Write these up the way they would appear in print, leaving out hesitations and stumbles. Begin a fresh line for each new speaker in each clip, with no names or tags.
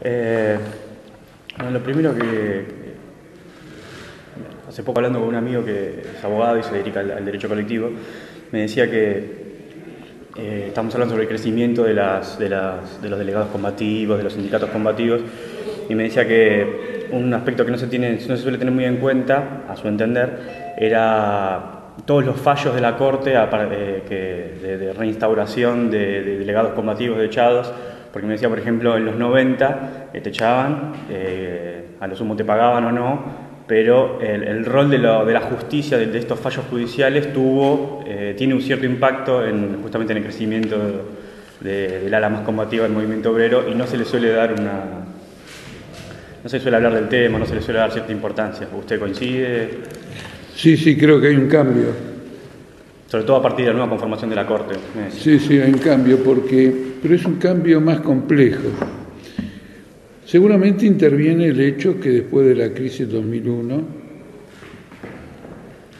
Eh, bueno, lo primero hace poco hablando con un amigo que es abogado y se dedica al derecho colectivo, me decía que estamos hablando sobre el crecimiento de los delegados combativos, de los sindicatos combativos, y me decía que un aspecto que no se suele tener muy en cuenta, a su entender, era todos los fallos de la Corte de reinstauración de delegados combativos echados, porque me decía, por ejemplo, en los 90 te echaban, a lo sumo te pagaban o no, pero el rol de la justicia, de estos fallos judiciales, tiene un cierto impacto justamente en el crecimiento del ala más combativa del movimiento obrero, y no se le suele dar no se suele hablar del tema, no se le suele dar cierta importancia. ¿Usted coincide?
Sí, creo que hay un cambio.
Sobre todo a partir de la nueva conformación de la Corte.
Sí, hay un cambio, pero es un cambio más complejo. Seguramente interviene el hecho que después de la crisis 2001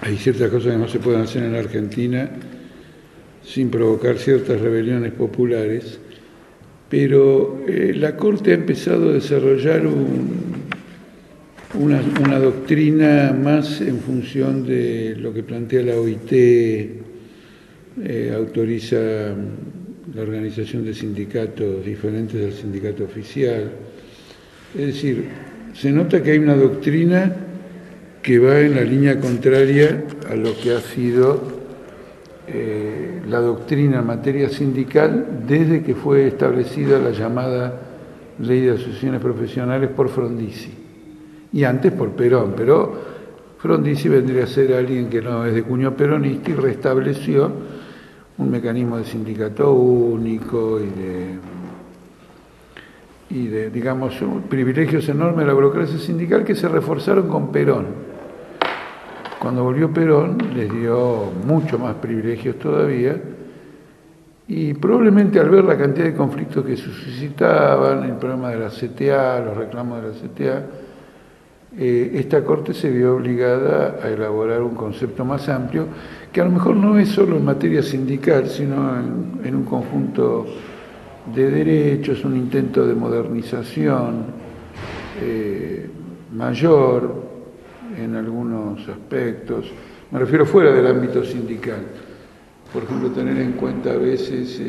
hay ciertas cosas que no se pueden hacer en la Argentina sin provocar ciertas rebeliones populares, pero la Corte ha empezado a desarrollar una doctrina más en función de lo que plantea la OIT, autoriza la organización de sindicatos diferentes del sindicato oficial. Es decir, se nota que hay una doctrina que va en la línea contraria a lo que ha sido la doctrina en materia sindical desde que fue establecida la llamada Ley de Asociaciones Profesionales por Frondizi, y antes por Perón, pero Frondizi vendría a ser alguien que no es de cuño peronista y restableció un mecanismo de sindicato único y de digamos, privilegios enormes de la burocracia sindical que se reforzaron con Perón. Cuando volvió Perón les dio mucho más privilegios todavía, y probablemente al ver la cantidad de conflictos que se suscitaban, el problema de la CTA, los reclamos de la CTA, esta Corte se vio obligada a elaborar un concepto más amplio, que a lo mejor no es solo en materia sindical, sino en un conjunto de derechos, un intento de modernización mayor en algunos aspectos. Me refiero fuera del ámbito sindical. Por ejemplo, tener en cuenta a veces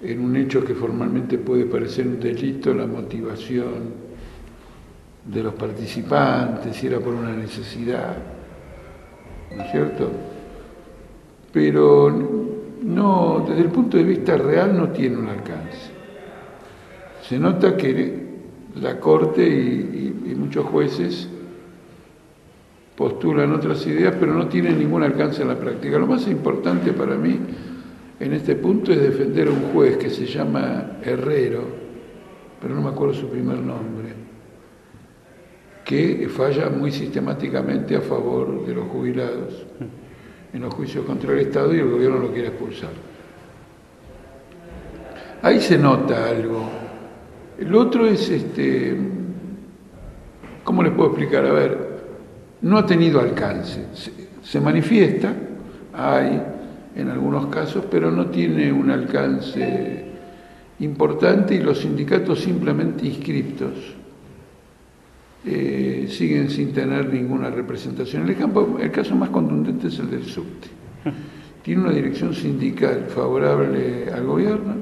en un hecho que formalmente puede parecer un delito, la motivación de los participantes, si era por una necesidad, ¿no es cierto? Pero no, desde el punto de vista real no tiene un alcance. Se nota que la Corte y muchos jueces postulan otras ideas, pero no tienen ningún alcance en la práctica. Lo más importante para mí en este punto es defender a un juez que se llama Herrero, pero no me acuerdo su primer nombre, que falla muy sistemáticamente a favor de los jubilados en los juicios contra el Estado, y el gobierno lo quiere expulsar. Ahí se nota algo. El otro es, ¿cómo les puedo explicar? A ver, no ha tenido alcance. Se manifiesta, hay en algunos casos, pero no tiene un alcance importante, y los sindicatos simplemente inscriptos siguen sin tener ninguna representación. En el campo, el caso más contundente es el del subte. Tiene una dirección sindical favorable al gobierno,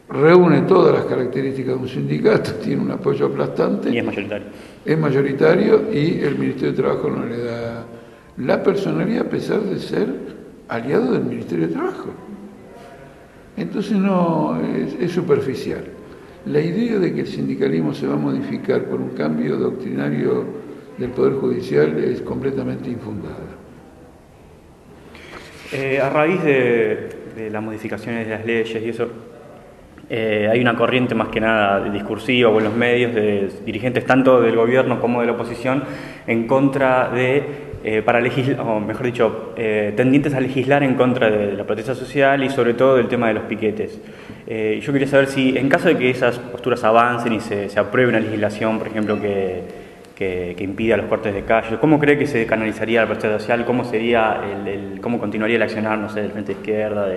reúne todas las características de un sindicato, tiene un apoyo aplastante.
Y es mayoritario.
Es mayoritario, y el Ministerio de Trabajo no le da la personalidad a pesar de ser aliado del Ministerio de Trabajo. Entonces no, es superficial. La idea de que el sindicalismo se va a modificar por un cambio doctrinario del Poder Judicial es completamente infundada.
A raíz de las modificaciones de las leyes y eso, hay una corriente más que nada discursiva o en los medios de dirigentes tanto del gobierno como de la oposición en contra para legislar, o mejor dicho, tendientes a legislar en contra de la protesta social y sobre todo del tema de los piquetes. Yo quería saber si, en caso de que esas posturas avancen y se apruebe una legislación, por ejemplo, que impida los cortes de calle, ¿cómo cree que se canalizaría la protesta social? ¿Cómo sería cómo continuaría el accionar, no sé, del Frente Izquierda?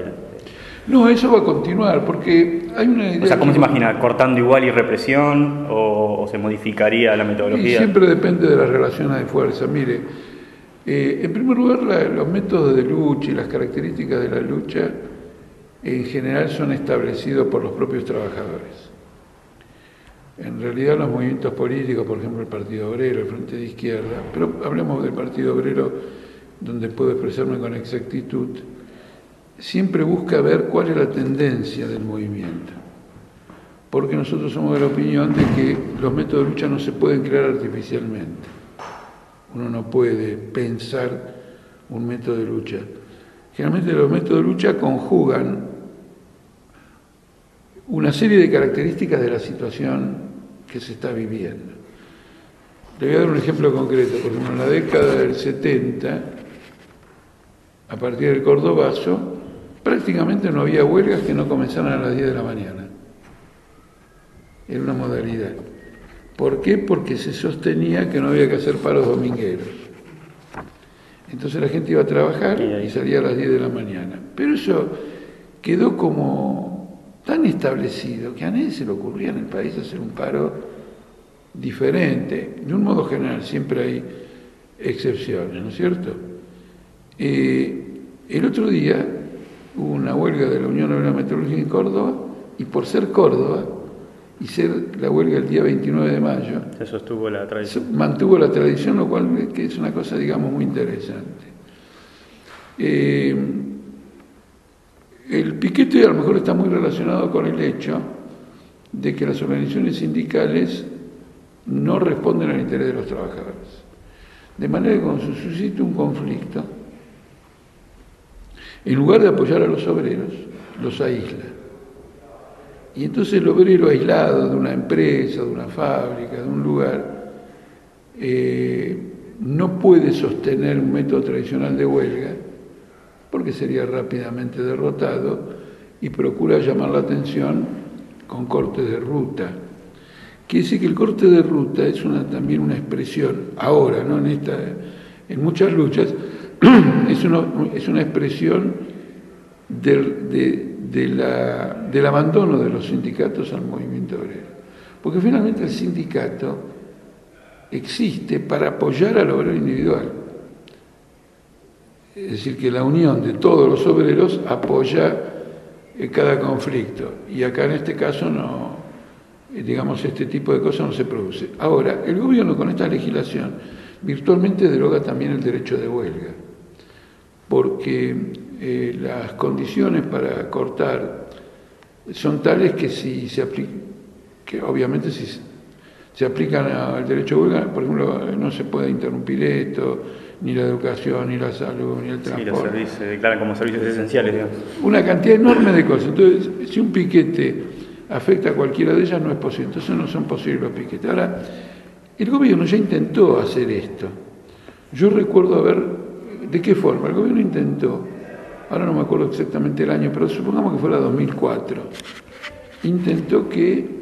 No, eso va a continuar, porque hay una idea...
O sea, ¿cómo se imagina? ¿Cortando igual y represión o se modificaría la metodología?
Y siempre depende de las relaciones de fuerza. Mire, en primer lugar, los métodos de lucha y las características de la lucha en general son establecidos por los propios trabajadores. En realidad los movimientos políticos, por ejemplo el Partido Obrero, el Frente de Izquierda, pero hablemos del Partido Obrero donde puedo expresarme con exactitud, siempre busca ver cuál es la tendencia del movimiento. Porque nosotros somos de la opinión de que los métodos de lucha no se pueden crear artificialmente. Uno no puede pensar un método de lucha. Generalmente los métodos de lucha conjugan una serie de características de la situación que se está viviendo. Le voy a dar un ejemplo concreto. Por ejemplo, en la década del 70, a partir del Cordobazo, prácticamente no había huelgas que no comenzaran a las 10 de la mañana. Era una modalidad. ¿Por qué? Porque se sostenía que no había que hacer paros domingueros. Entonces la gente iba a trabajar y salía a las 10 de la mañana. Pero eso quedó como tan establecido que a nadie se le ocurría en el país hacer un paro diferente. De un modo general, siempre hay excepciones, ¿no es cierto? El otro día hubo una huelga de la Unión Obrera Metalúrgica en Córdoba, y por ser Córdoba y ser la huelga el día 29 de mayo,
se sostuvo la tradición.
Mantuvo la tradición, lo cual que es una cosa, digamos, muy interesante. El piquete a lo mejor está muy relacionado con el hecho de que las organizaciones sindicales no responden al interés de los trabajadores. De manera que cuando se suscita un conflicto, en lugar de apoyar a los obreros, los aísla. Y entonces el obrero aislado de una empresa, de una fábrica, de un lugar, no puede sostener un método tradicional de huelga, porque sería rápidamente derrotado, y procura llamar la atención con cortes de ruta. Quiere decir que el corte de ruta es también una expresión, ahora, ¿no? En muchas luchas, es una expresión del abandono de los sindicatos al movimiento obrero. Porque finalmente el sindicato existe para apoyar al obrero individual. Es decir, que la unión de todos los obreros apoya cada conflicto. Y acá en este caso no, digamos, este tipo de cosas no se produce. Ahora, el gobierno con esta legislación virtualmente deroga también el derecho de huelga, porque las condiciones para cortar son tales que si se aplican, que obviamente si se aplican al derecho de huelga, por ejemplo, no se puede interrumpir esto, ni la educación, ni la salud, ni el transporte.
Sí, los servicios se declaran como servicios esenciales, digamos.
Una cantidad enorme de cosas. Entonces, si un piquete afecta a cualquiera de ellas, no es posible. Entonces no son posibles los piquetes. Ahora, el gobierno ya intentó hacer esto. Yo recuerdo ¿de qué forma? El gobierno intentó, ahora no me acuerdo exactamente el año, pero supongamos que fuera 2004, intentó que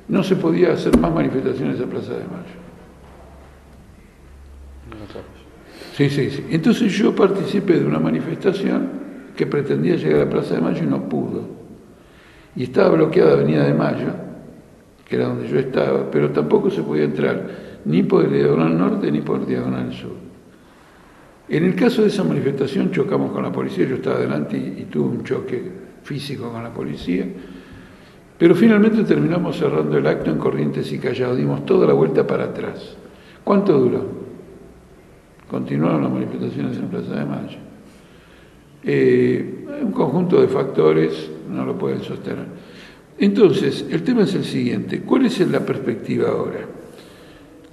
no se podía hacer más manifestaciones a Plaza de Mayo. Sí. Entonces yo participé de una manifestación que pretendía llegar a Plaza de Mayo y no pudo. Y estaba bloqueada Avenida de Mayo, que era donde yo estaba, pero tampoco se podía entrar ni por el Diagonal Norte ni por el Diagonal Sur. En el caso de esa manifestación chocamos con la policía, yo estaba adelante y tuve un choque físico con la policía, pero finalmente terminamos cerrando el acto en Corrientes y Callao, dimos toda la vuelta para atrás. ¿Cuánto duró? Continuaron las manifestaciones en Plaza de Mayo. Un conjunto de factores no lo pueden sostener. Entonces, el tema es el siguiente: ¿cuál es la perspectiva ahora?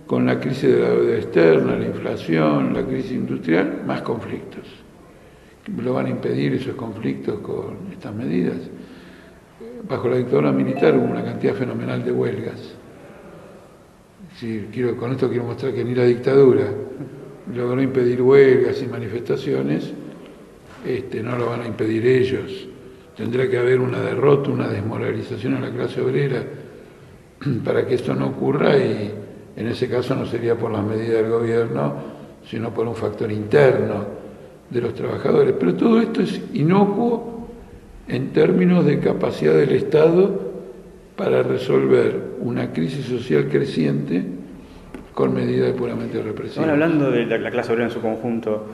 Con la crisis de la deuda externa, la inflación, la crisis industrial, más conflictos. ¿Lo van a impedir esos conflictos con estas medidas? Bajo la dictadura militar hubo una cantidad fenomenal de huelgas. Sí, con esto quiero mostrar que ni la dictadura logró impedir huelgas y manifestaciones, no lo van a impedir ellos. Tendrá que haber una derrota, una desmoralización en la clase obrera para que esto no ocurra, y en ese caso no sería por las medidas del gobierno, sino por un factor interno de los trabajadores. Pero todo esto es inocuo en términos de capacidad del Estado para resolver una crisis social creciente con medidas puramente represivas.
Bueno, hablando de la clase obrera en su conjunto,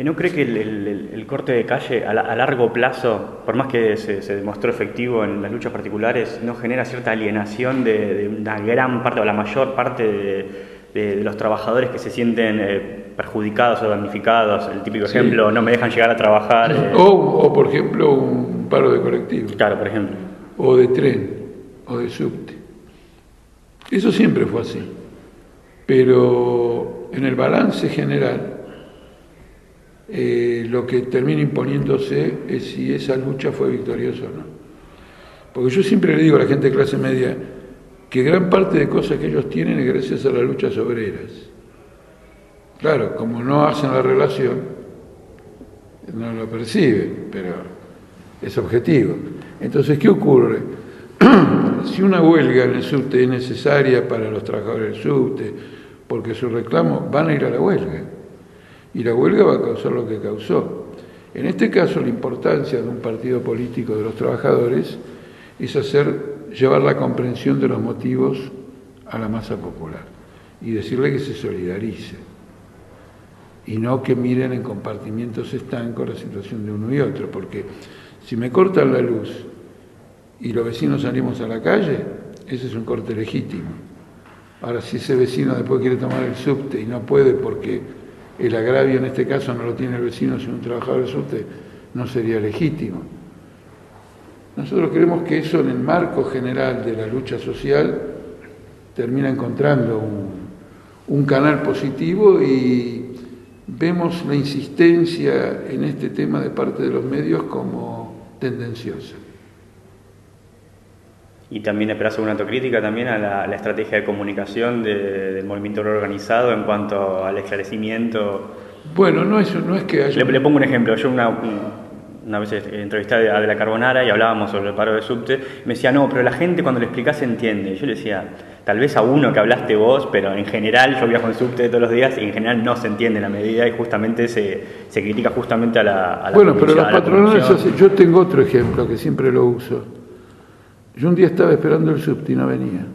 ¿no cree que el corte de calle a largo plazo, por más que se demostró efectivo en las luchas particulares, no genera cierta alienación de una gran parte o la mayor parte de los trabajadores que se sienten perjudicados o damnificados? El típico ejemplo, no me dejan llegar a trabajar.
O, por ejemplo, un paro de colectivos.
Claro, por ejemplo.
O de tren, o de subte. Eso siempre fue así. Pero en el balance general, lo que termina imponiéndose es si esa lucha fue victoriosa o no. Porque yo siempre le digo a la gente de clase media que gran parte de cosas que ellos tienen es gracias a las luchas obreras. Claro, como no hacen la relación, no lo perciben, pero es objetivo. Entonces, ¿qué ocurre? Si una huelga en el subte es necesaria para los trabajadores del subte, porque sus reclamos van a ir a la huelga, y la huelga va a causar lo que causó. En este caso, la importancia de un partido político de los trabajadores es llevar la comprensión de los motivos a la masa popular y decirle que se solidarice y no que miren en compartimientos estancos la situación de uno y otro, porque si me cortan la luz y los vecinos salimos a la calle, ese es un corte legítimo. Ahora, si ese vecino después quiere tomar el subte y no puede porque el agravio en este caso no lo tiene el vecino sino un trabajador del subte, no sería legítimo. Nosotros creemos que eso en el marco general de la lucha social termina encontrando un canal positivo, y vemos la insistencia en este tema de parte de los medios como tendenciosa.
Y también esperás una autocrítica también a la estrategia de comunicación del movimiento obrero organizado en cuanto al esclarecimiento.
Bueno, no es que haya...
Le pongo un ejemplo. Yo una vez entrevisté a De la Carbonara y hablábamos sobre el paro de subte. Me decía, no, pero la gente cuando le explicás entiende. Yo le decía, tal vez a uno que hablaste vos, pero en general yo viajo en subte todos los días y en general no se entiende la medida, y justamente se critica justamente a la
Bueno, pero los patronales, yo tengo otro ejemplo que siempre lo uso. Yo un día estaba esperando el subte y no venía.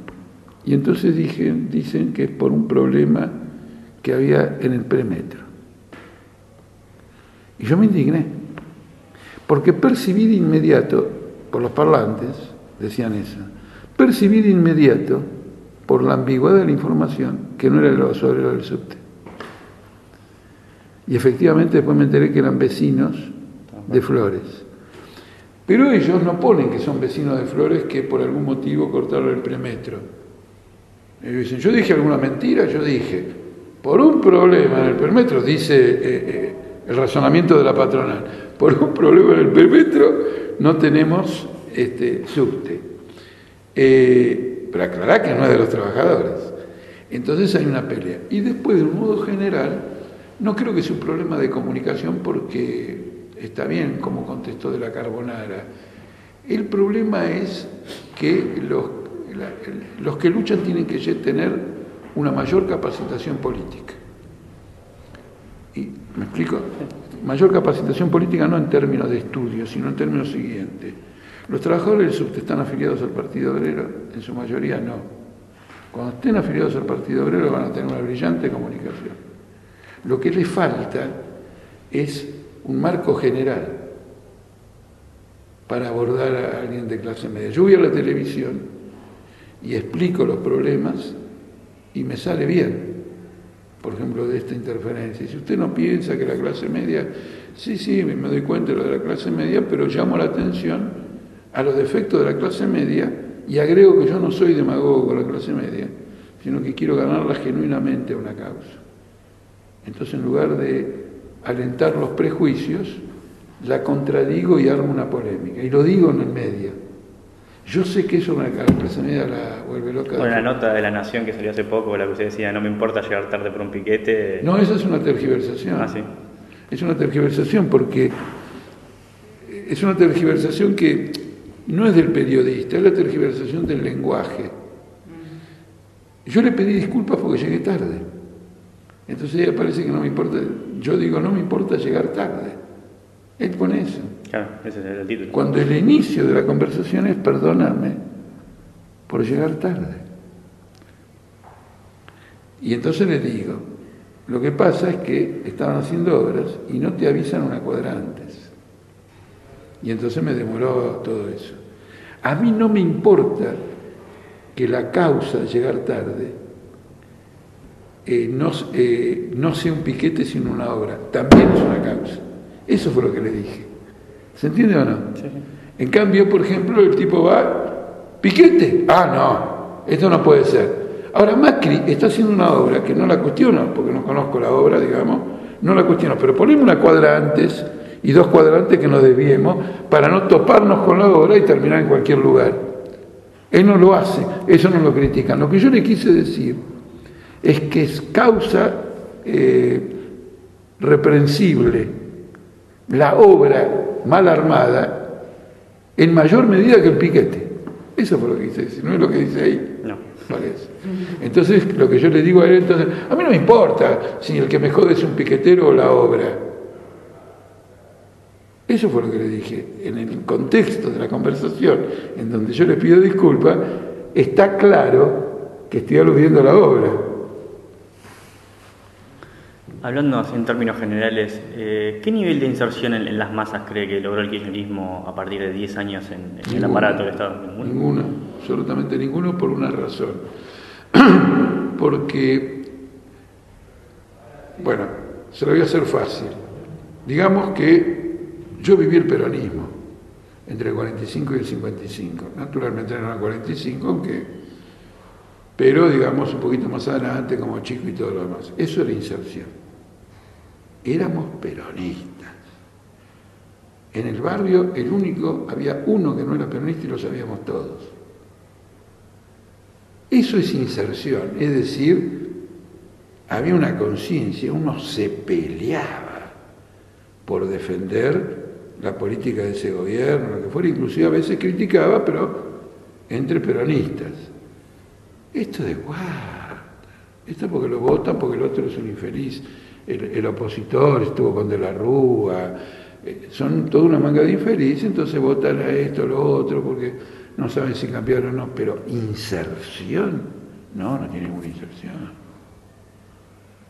Y entonces dicen que es por un problema que había en el premetro. Y yo me indigné, porque percibí de inmediato, por los parlantes, decían eso, percibí de inmediato, por la ambigüedad de la información, que no era el obrero del subte. Y efectivamente después me enteré que eran vecinos de Flores. Pero ellos no ponen que son vecinos de Flores que por algún motivo cortaron el premetro. Ellos dicen, yo dije alguna mentira, yo dije, por un problema en el premetro, dice el razonamiento de la patronal, por un problema en el premetro no tenemos subte. Pero aclará que no es de los trabajadores. Entonces hay una pelea. Y después, de un modo general, no creo que sea un problema de comunicación, porque está bien como contestó De la Carbonara. El problema es que los que luchan tienen que tener una mayor capacitación política. ¿Y me explico? Mayor capacitación política no en términos de estudio, sino en términos siguientes. Los trabajadores del subte están afiliados al Partido Obrero, en su mayoría no. Cuando estén afiliados al Partido Obrero van a tener una brillante comunicación. Lo que les falta es un marco general para abordar a alguien de clase media. Yo voy a la televisión y explico los problemas y me sale bien, por ejemplo, de esta interferencia. Si usted no piensa que la clase media, sí, me doy cuenta de lo de la clase media, pero llamo la atención a los defectos de la clase media y agrego que yo no soy demagogo con la clase media, sino que quiero ganarla genuinamente a una causa. Entonces, en lugar de alentar los prejuicios, la contradigo y armo una polémica. Y lo digo en el medio. Yo sé que eso a la clase media la vuelve loca.
Con la nota de La Nación que salió hace poco, la que usted decía, no me importa llegar tarde por un piquete.
No, esa es una tergiversación.
Ah, sí.
Es una tergiversación porque es una tergiversación que no es del periodista, es la tergiversación del lenguaje. Yo le pedí disculpas porque llegué tarde. Entonces ella parece que no me importa. Yo digo, no me importa llegar tarde. Él pone eso.
Claro, ese es el título.
Cuando el inicio de la conversación es perdóname por llegar tarde. Y entonces le digo, lo que pasa es que estaban haciendo obras y no te avisan una cuadra antes. Y entonces me demoró todo eso. A mí no me importa que la causa de llegar tarde no sea un piquete sino una obra. También es una causa. Eso fue lo que le dije. ¿Se entiende o no?
Sí.
En cambio, por ejemplo, el tipo va, piquete. Ah, no, esto no puede ser. Ahora Macri está haciendo una obra que no la cuestiono, porque no conozco la obra, digamos, no la cuestiono, pero ponemos una cuadra antes y 2 cuadras antes que nos desviemos para no toparnos con la obra y terminar en cualquier lugar. Él no lo hace, eso no lo critican. Lo que yo le quise decir es que es causa reprensible la obra mal armada en mayor medida que el piquete. Eso fue lo que quise decir, no es lo que dice ahí.
No.
Parece. Entonces, lo que yo le digo a él, entonces, a mí no me importa si el que me jode es un piquetero o la obra. Eso fue lo que le dije. En el contexto de la conversación, en donde yo le pido disculpas, está claro que estoy aludiendo a la obra.
Hablando así en términos generales, ¿qué nivel de inserción en las masas cree que logró el kirchnerismo a partir de 10 años en el aparato del Estado?
Ninguno, absolutamente ninguno, por una razón. Porque, bueno, se lo voy a hacer fácil. Digamos que yo viví el peronismo entre el 45 y el 55. Naturalmente no el 45, pero digamos un poquito más adelante como chico y todo lo demás. Eso era inserción. Éramos peronistas. En el barrio había uno que no era peronista y lo sabíamos todos. Eso es inserción, es decir, había una conciencia, uno se peleaba por defender la política de ese gobierno, lo que fuera, inclusive a veces criticaba, pero entre peronistas. Esto de guarda, esto porque lo votan, porque el otro es un infeliz. El opositor estuvo con De la Rúa, son toda una manga de infelices, entonces votan a esto, lo otro, porque no saben si cambiar o no, pero inserción, no tiene ninguna inserción.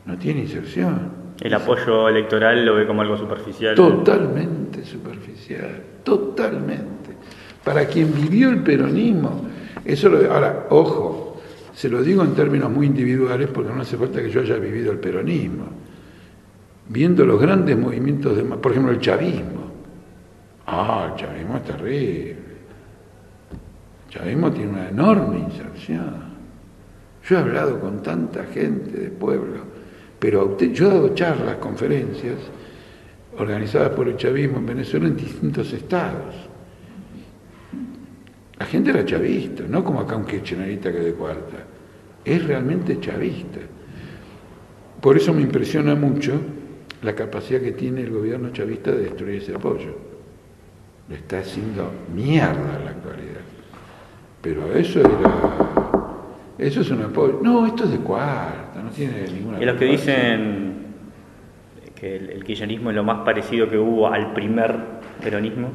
No tiene inserción.
¿El apoyo electoral lo ve como algo superficial?
Totalmente superficial, totalmente. Para quien vivió el peronismo, ahora, ojo, se lo digo en términos muy individuales porque no hace falta que yo haya vivido el peronismo. Viendo los grandes movimientos, por ejemplo, el chavismo. El chavismo es terrible. El chavismo tiene una enorme inserción. Yo he hablado con tanta gente de pueblo, pero yo he dado charlas, conferencias, organizadas por el chavismo en Venezuela en distintos estados. La gente era chavista, no como acá un kirchnerista que de cuarta. Es realmente chavista. Por eso me impresiona mucho la capacidad que tiene el gobierno chavista de destruir ese apoyo. Le está haciendo mierda en la actualidad. Pero eso es un apoyo. No, esto es de cuarta, no tiene ninguna...
Y los que dicen que el kirchnerismo es lo más parecido que hubo al primer peronismo,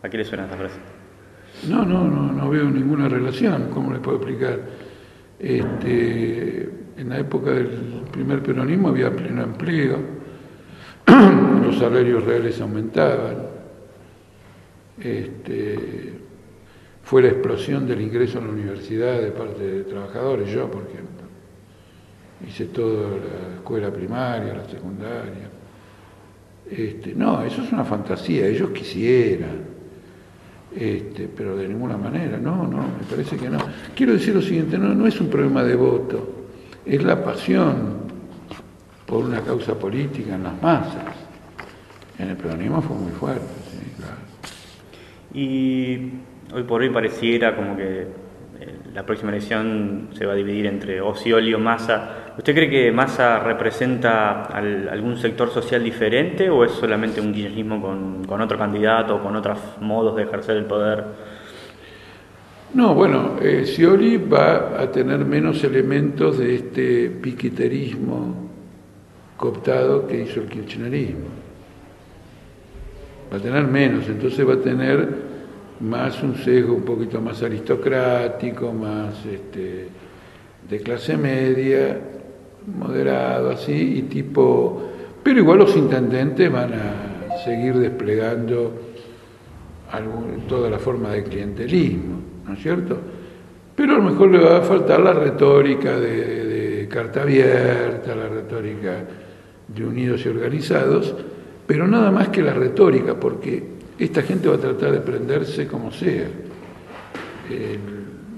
¿a qué le suena esa frase?
No veo ninguna relación. ¿Cómo les puedo explicar? En la época del primer peronismo había pleno empleo, los salarios reales aumentaban, fue la explosión del ingreso a la universidad de parte de trabajadores. Yo, por ejemplo, hice toda la escuela primaria, la secundaria. No, eso es una fantasía, ellos quisieran. Pero de ninguna manera, no, me parece que no. Quiero decir lo siguiente, no es un problema de voto, es la pasión por una causa política en las masas. En el peronismo fue muy fuerte, sí, claro.
Y hoy por hoy pareciera como que la próxima elección se va a dividir entre Scioli o Massa. ¿Usted cree que Massa representa algún sector social diferente o es solamente un kirchnerismo con otro candidato o con otros modos de ejercer el poder?
No, bueno, Scioli va a tener menos elementos de este piqueterismo cooptado que hizo el kirchnerismo. va a tener menos, entonces va a tener más un sesgo un poquito más aristocrático, más de clase media, moderado, así, y tipo... Pero igual los intendentes van a seguir desplegando toda la forma de clientelismo, ¿no es cierto? Pero a lo mejor le va a faltar la retórica de carta abierta, la retórica de unidos y organizados, pero nada más que la retórica, porque esta gente va a tratar de prenderse como sea.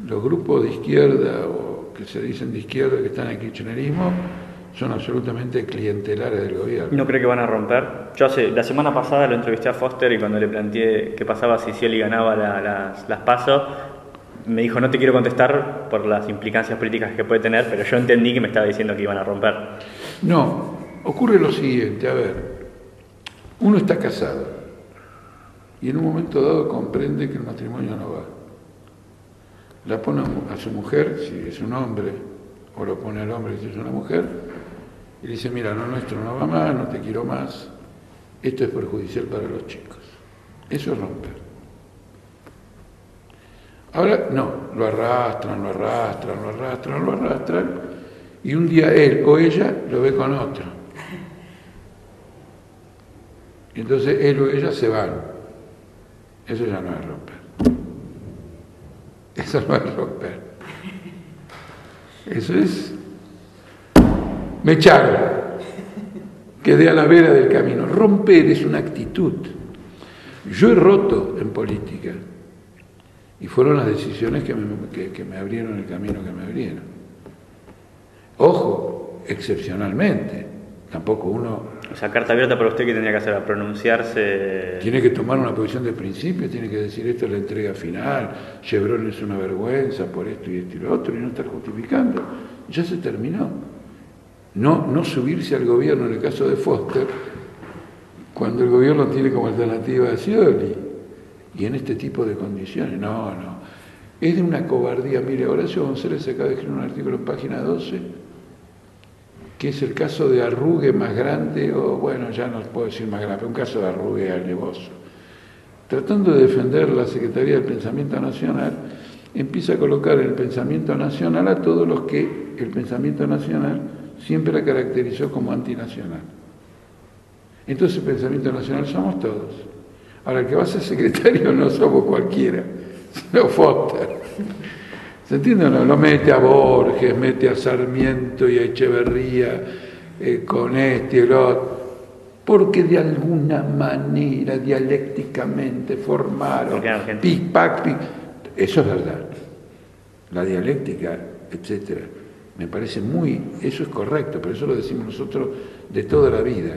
Los grupos de izquierda, o que se dicen de izquierda, que están en el kirchnerismo, son absolutamente clientelares del gobierno.
¿No cree que van a romper? Yo la semana pasada lo entrevisté a Foster y cuando le planteé qué pasaba si Scioli ganaba las PASO, me dijo: no te quiero contestar por las implicancias políticas que puede tener, pero yo entendí que me estaba diciendo que iban a romper.
No, ocurre lo siguiente, a ver, uno está casado y en un momento dado comprende que el matrimonio no va. La pone a su mujer, si es un hombre, o lo pone al hombre si es una mujer, y le dice: mira, lo nuestro no va más, no te quiero más, esto es perjudicial para los chicos. Eso es romper. Ahora no, lo arrastran, y un día él o ella lo ve con otro. Y entonces él o ella se van. Eso ya no es romper. Eso no es romper. Eso es... me echaron. Quedé a la vera del camino. Romper es una actitud. Yo he roto en política. Y fueron las decisiones que me abrieron el camino que me abrieron. Ojo, excepcionalmente. Tampoco uno...
O sea, carta abierta para usted, ¿qué tendría que hacer? ¿A pronunciarse?
Tiene que tomar una posición de principio, tiene que decir: esto es la entrega final, Chevron es una vergüenza por esto y lo otro, y no estar justificando. Ya se terminó. No subirse al gobierno en el caso de Foster, cuando el gobierno tiene como alternativa a Scioli, y en este tipo de condiciones. No. Es de una cobardía. Mire, Horacio González acaba de escribir un artículo en página 12, que es el caso de arrugue más grande, o bueno, ya no puedo decir más grande, pero un caso de arrugue alevoso. Tratando de defender la Secretaría del Pensamiento Nacional, empieza a colocar en el pensamiento nacional a todos los que el pensamiento nacional siempre la caracterizó como antinacional. Entonces el pensamiento nacional somos todos. Ahora, el que va a ser secretario no somos cualquiera, sino Foster. ¿Se entiende o no? Lo mete a Borges, mete a Sarmiento y a Echeverría, con este y el otro, porque de alguna manera dialécticamente formaron pic-pac. Eso es verdad. La dialéctica, etcétera. Me parece eso es correcto, pero eso lo decimos nosotros de toda la vida.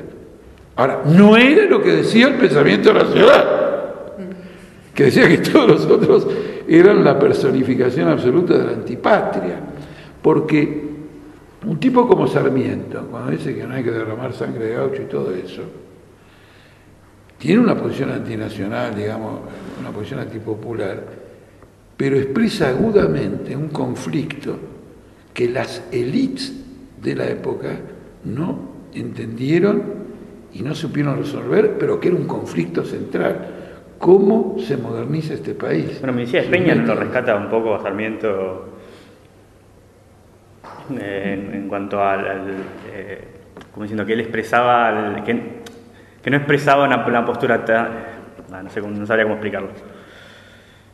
Ahora, no era lo que decía el pensamiento nacional, que decía que todos los otros eran la personificación absoluta de la antipatria, porque un tipo como Sarmiento, cuando dice que no hay que derramar sangre de gaucho y todo eso, tiene una posición antinacional, digamos, una posición antipopular, pero expresa agudamente un conflicto que las élites de la época no entendieron y no supieron resolver, pero que era un conflicto central. ¿Cómo se moderniza este país?
Bueno, me decía, Peña lo rescata un poco a Sarmiento en cuanto como diciendo que él expresaba, que no expresaba una postura no sabría cómo explicarlo.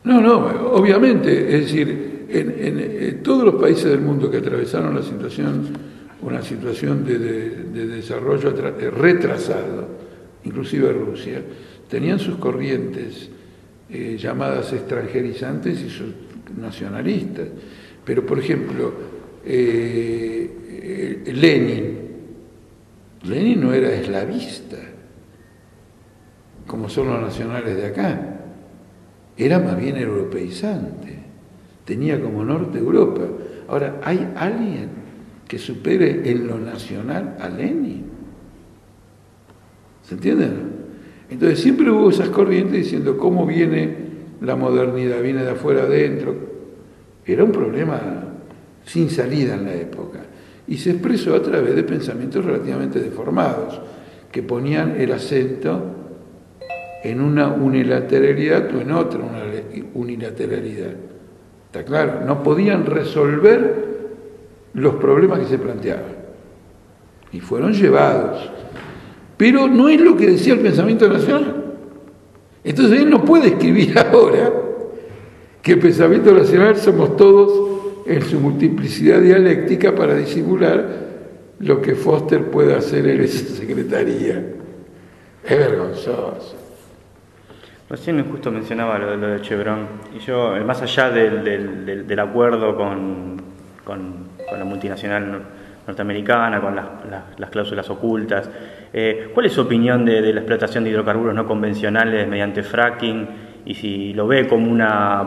No, obviamente, es decir, en todos los países del mundo que atravesaron una situación de desarrollo retrasado, inclusive Rusia, tenían sus corrientes llamadas extranjerizantes y sus nacionalistas. Pero, por ejemplo, Lenin no era eslavista, como son los nacionales de acá. Era más bien europeizante, tenía como norte Europa. Ahora, ¿hay alguien que supere en lo nacional a Lenin? ¿Se entiende? Entonces siempre hubo esas corrientes diciendo cómo viene la modernidad, viene de afuera adentro. Era un problema sin salida en la época y se expresó a través de pensamientos relativamente deformados que ponían el acento en una unilateralidad o en otra unilateralidad. Está claro, no podían resolver los problemas que se planteaban y fueron llevados. Pero no es lo que decía el pensamiento nacional. Entonces él no puede escribir ahora que el pensamiento nacional somos todos en su multiplicidad dialéctica para disimular lo que Foster puede hacer en esa secretaría. Es vergonzoso.
Recién justo mencionaba lo de Chevron, y yo, más allá del acuerdo con la multinacional norteamericana, con las cláusulas ocultas, ¿cuál es su opinión de la explotación de hidrocarburos no convencionales mediante fracking? Y si lo ve como una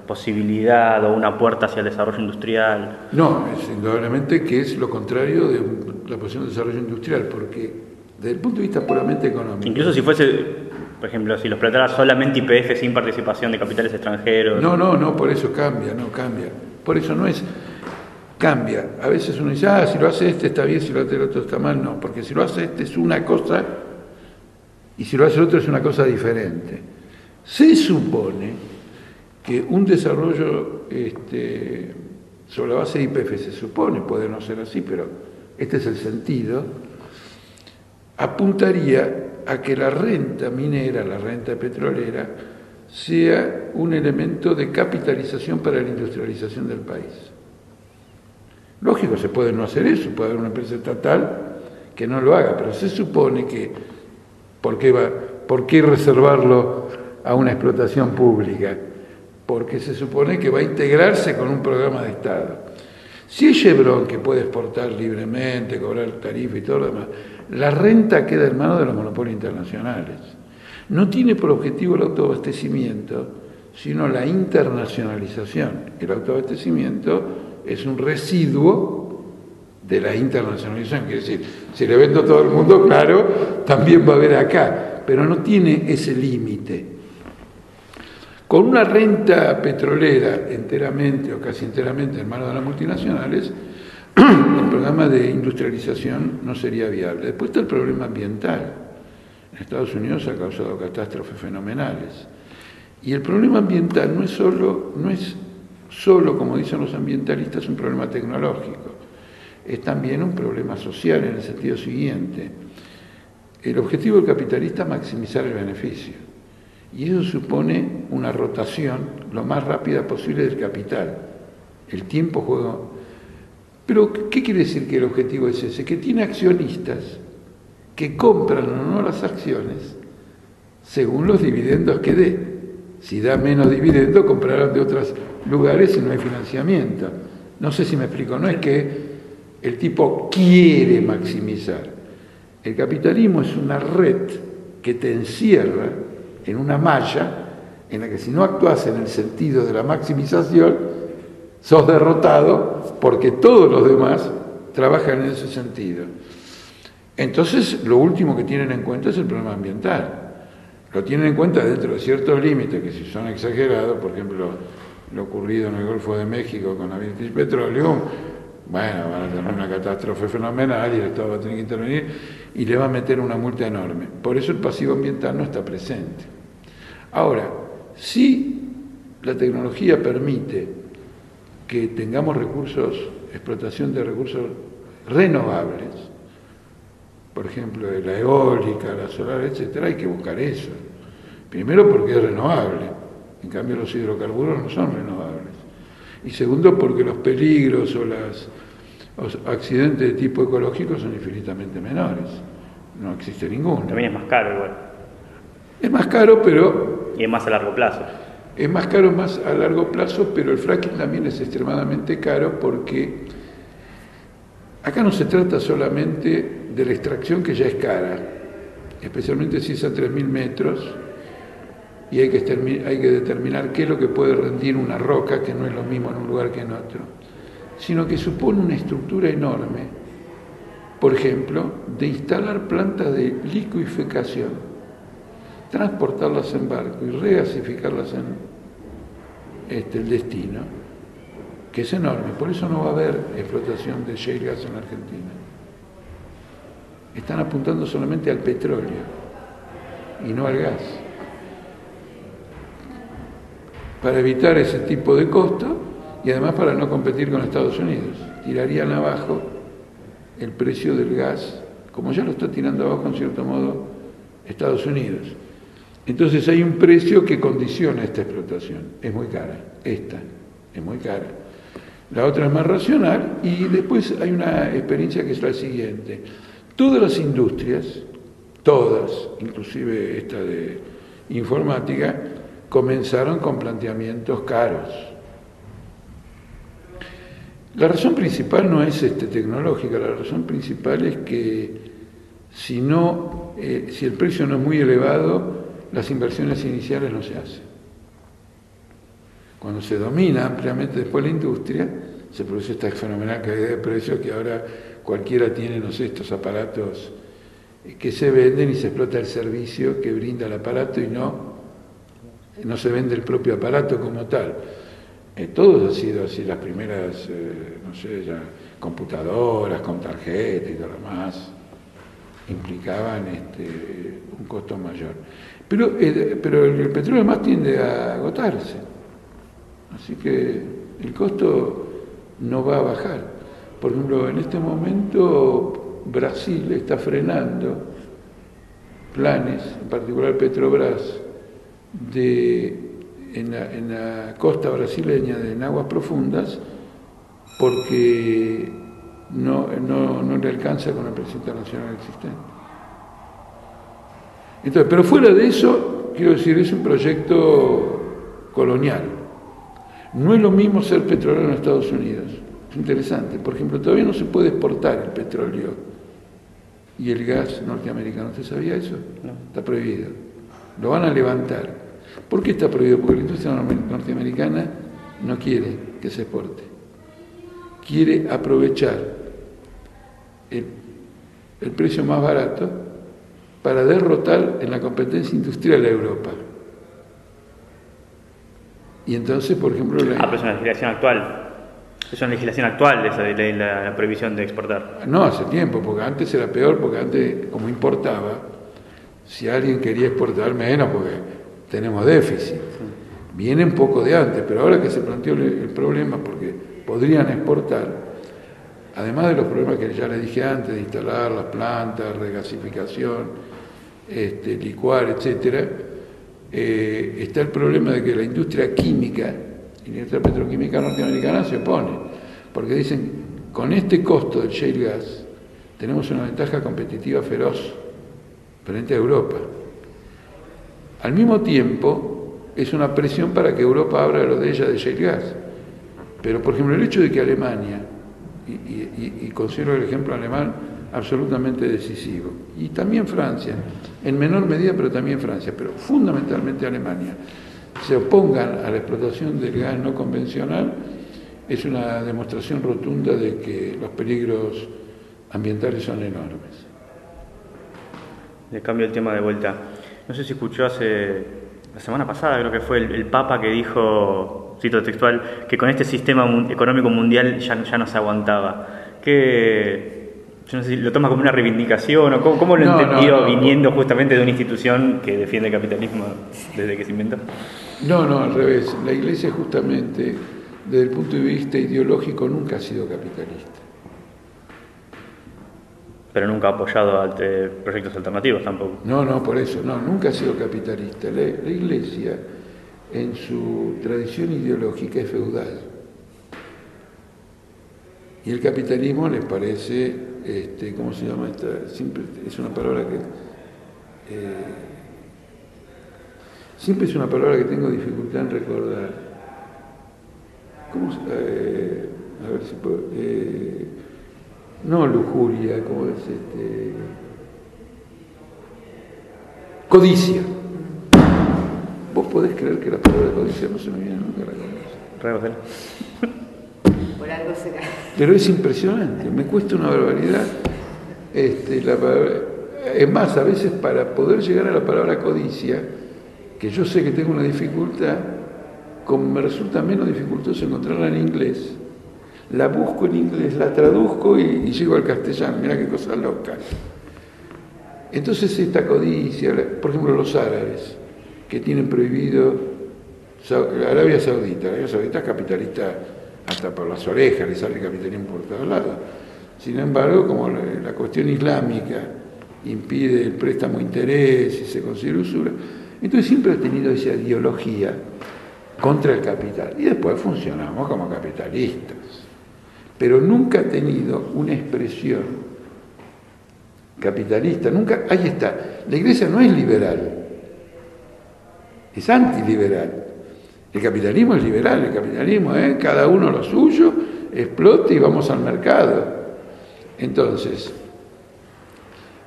posibilidad o una puerta hacia el desarrollo industrial.
No, es indudablemente que es lo contrario de la posición de desarrollo industrial, porque desde el punto de vista puramente económico...
Incluso si fuese, por ejemplo, si lo explotara solamente YPF sin participación de capitales extranjeros.
No, por eso cambia. Por eso no es... Cambia. A veces uno dice, si lo hace este está bien, si lo hace el otro está mal. No, porque si lo hace este es una cosa y si lo hace el otro es una cosa diferente. Se supone que un desarrollo sobre la base de YPF, se supone, puede no ser así, pero este es el sentido, apuntaría a que la renta minera, la renta petrolera, sea un elemento de capitalización para la industrialización del país. Lógico, se puede no hacer eso, puede haber una empresa estatal que no lo haga, pero se supone que, ¿por qué reservarlo a una explotación pública? Porque se supone que va a integrarse con un programa de Estado. Si es Chevron, que puede exportar libremente, cobrar tarifa y todo lo demás, la renta queda en manos de los monopolios internacionales. No tiene por objetivo el autoabastecimiento, sino la internacionalización. El autoabastecimiento es un residuo de la internacionalización, quiere decir, si le vendo a todo el mundo, claro, también va a haber acá, pero no tiene ese límite. Con una renta petrolera enteramente o casi enteramente en manos de las multinacionales, el programa de industrialización no sería viable. Después está el problema ambiental. En Estados Unidos ha causado catástrofes fenomenales. Y el problema ambiental no es solo, como dicen los ambientalistas, un problema tecnológico. Es también un problema social en el sentido siguiente. El objetivo del capitalista es maximizar el beneficio. Y eso supone una rotación lo más rápida posible del capital. El tiempo juega... Pero, ¿qué quiere decir que el objetivo es ese? Que tiene accionistas que compran o no las acciones según los dividendos que dé. Si da menos dividendo, comprarán de otros lugares y no hay financiamiento. No sé si me explico, no es que el tipo quiere maximizar. El capitalismo es una red que te encierra en una malla en la que si no actúas en el sentido de la maximización, sos derrotado porque todos los demás trabajan en ese sentido. Entonces, lo último que tienen en cuenta es el problema ambiental. Lo tienen en cuenta dentro de ciertos límites que si son exagerados, por ejemplo, lo ocurrido en el Golfo de México con la British Petroleum, bueno, van a tener una catástrofe fenomenal y el Estado va a tener que intervenir y le va a meter una multa enorme. Por eso el pasivo ambiental no está presente. Ahora, si la tecnología permite que tengamos explotación de recursos renovables, por ejemplo, de la eólica, la solar, etcétera, hay que buscar eso. Primero porque es renovable, en cambio los hidrocarburos no son renovables. Y segundo porque los peligros o los accidentes de tipo ecológico son infinitamente menores. No existe ninguno.
También es más caro igual.
Es más caro, pero...
Y es más a largo plazo.
Es más caro más a largo plazo, pero el fracking también es extremadamente caro porque acá no se trata solamente de la extracción, que ya es cara, especialmente si es a 3.000 metros, y hay que determinar qué es lo que puede rendir una roca, que no es lo mismo en un lugar que en otro, sino que supone una estructura enorme, por ejemplo, de instalar plantas de liquificación, transportarlas en barco y regasificarlas en el destino, que es enorme. Por eso no va a haber explotación de shale gas en la Argentina. Están apuntando solamente al petróleo y no al gas. para evitar ese tipo de costo y además para no competir con Estados Unidos. Tirarían abajo el precio del gas, como ya lo está tirando abajo en cierto modo Estados Unidos. Entonces hay un precio que condiciona esta explotación. Es muy cara, esta es muy cara. La otra es más racional y después hay una experiencia que es la siguiente. Todas las industrias, todas, inclusive esta de informática, comenzaron con planteamientos caros. La razón principal no es tecnológica, la razón principal es que si el precio no es muy elevado, las inversiones iniciales no se hacen. Cuando se domina ampliamente después la industria, se produce esta fenomenal caída de precios que ahora cualquiera tiene, no sé, estos aparatos que se venden y se explota el servicio que brinda el aparato y no se vende el propio aparato como tal. Todo ha sido así, las primeras, no sé, ya computadoras con tarjeta y todo lo demás implicaban un costo mayor. Pero el petróleo además tiende a agotarse, así que el costo no va a bajar. Por ejemplo, en este momento Brasil está frenando planes, en particular Petrobras, en la costa brasileña, en aguas profundas, porque no le alcanza con el precio internacional existente. Entonces, pero fuera de eso, quiero decir, es un proyecto colonial. No es lo mismo ser petrolero en Estados Unidos. Es interesante. Por ejemplo, todavía no se puede exportar el petróleo y el gas norteamericano. ¿Usted sabía eso? No. Está prohibido. Lo van a levantar. ¿Por qué está prohibido? Porque la industria norteamericana no quiere que se exporte. Quiere aprovechar el precio más barato para derrotar en la competencia industrial a Europa. Y entonces, por ejemplo...
pero es una legislación actual. Es una legislación actual de la prohibición de exportar.
No, hace tiempo, porque antes era peor, porque antes, como importaba, si alguien quería exportar menos, porque tenemos déficit. Viene un poco de antes, pero ahora que se planteó el problema, porque podrían exportar, además de los problemas que ya les dije antes, de instalar las plantas, regasificación, licuar, etcétera, está el problema de que la industria química y la industria petroquímica norteamericana se opone, porque dicen, con este costo del shale gas tenemos una ventaja competitiva feroz frente a Europa. Al mismo tiempo, es una presión para que Europa abra lo de ella de shale gas. Pero, por ejemplo, el hecho de que Alemania, y considero el ejemplo alemán absolutamente decisivo, y también Francia, en menor medida, pero también Francia, pero fundamentalmente Alemania, se opongan a la explotación del gas no convencional, es una demostración rotunda de que los peligros ambientales son enormes.
Le cambio el tema de vuelta. No sé si escuchó la semana pasada, creo que fue el Papa que dijo, cito textual, que con este sistema económico mundial ya no se aguantaba. Yo no sé si lo toma como una reivindicación o cómo lo entendió viniendo justamente de una institución que defiende el capitalismo desde que se inventó.
No, al revés. La Iglesia justamente, desde el punto de vista ideológico, nunca ha sido capitalista.
Pero nunca ha apoyado proyectos alternativos tampoco.
No, por eso, nunca ha sido capitalista. La Iglesia, en su tradición ideológica, es feudal. Y el capitalismo les parece, ¿cómo se llama esta? Siempre es una palabra que tengo dificultad en recordar. ¿Cómo se, a ver si puedo, no lujuria, ¿cómo es codicia. ¿Vos podés creer que la palabra codicia no se me viene nunca a la cabeza?
Por algo será.
Pero es impresionante, me cuesta una barbaridad. La palabra, es más, a veces para poder llegar a la palabra codicia, que yo sé que tengo una dificultad, como me resulta menos dificultoso encontrarla en inglés, la busco en inglés, la traduzco y llego al castellano. Mirá qué cosa loca. Entonces esta codicia, por ejemplo los árabes, que tienen prohibido Arabia Saudita es capitalista hasta por las orejas, le sale capitalismo por todos lados. Sin embargo, como la cuestión islámica impide el préstamo interés y se considera usura, entonces siempre ha tenido esa ideología contra el capital. Y después funcionamos como capitalistas. Pero nunca ha tenido una expresión capitalista, nunca, ahí está. La Iglesia no es liberal, es antiliberal. El capitalismo es liberal, el capitalismo es cada uno lo suyo, explota y vamos al mercado. Entonces,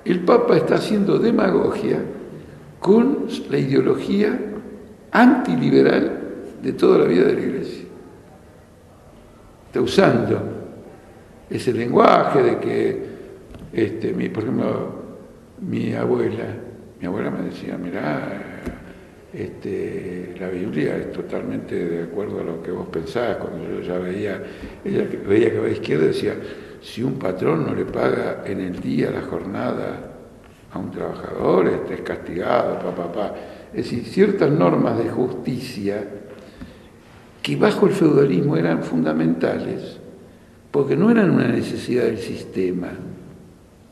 el Papa está haciendo demagogia con la ideología antiliberal de toda la vida de la Iglesia. Está usando ese lenguaje de que, por ejemplo, mi abuela me decía, mirá, la Biblia es totalmente de acuerdo a lo que vos pensás. Cuando yo ya ella veía que va a la izquierda, decía, si un patrón no le paga en el día la jornada a un trabajador, es castigado, Es decir, ciertas normas de justicia que bajo el feudalismo eran fundamentales, porque no eran una necesidad del sistema.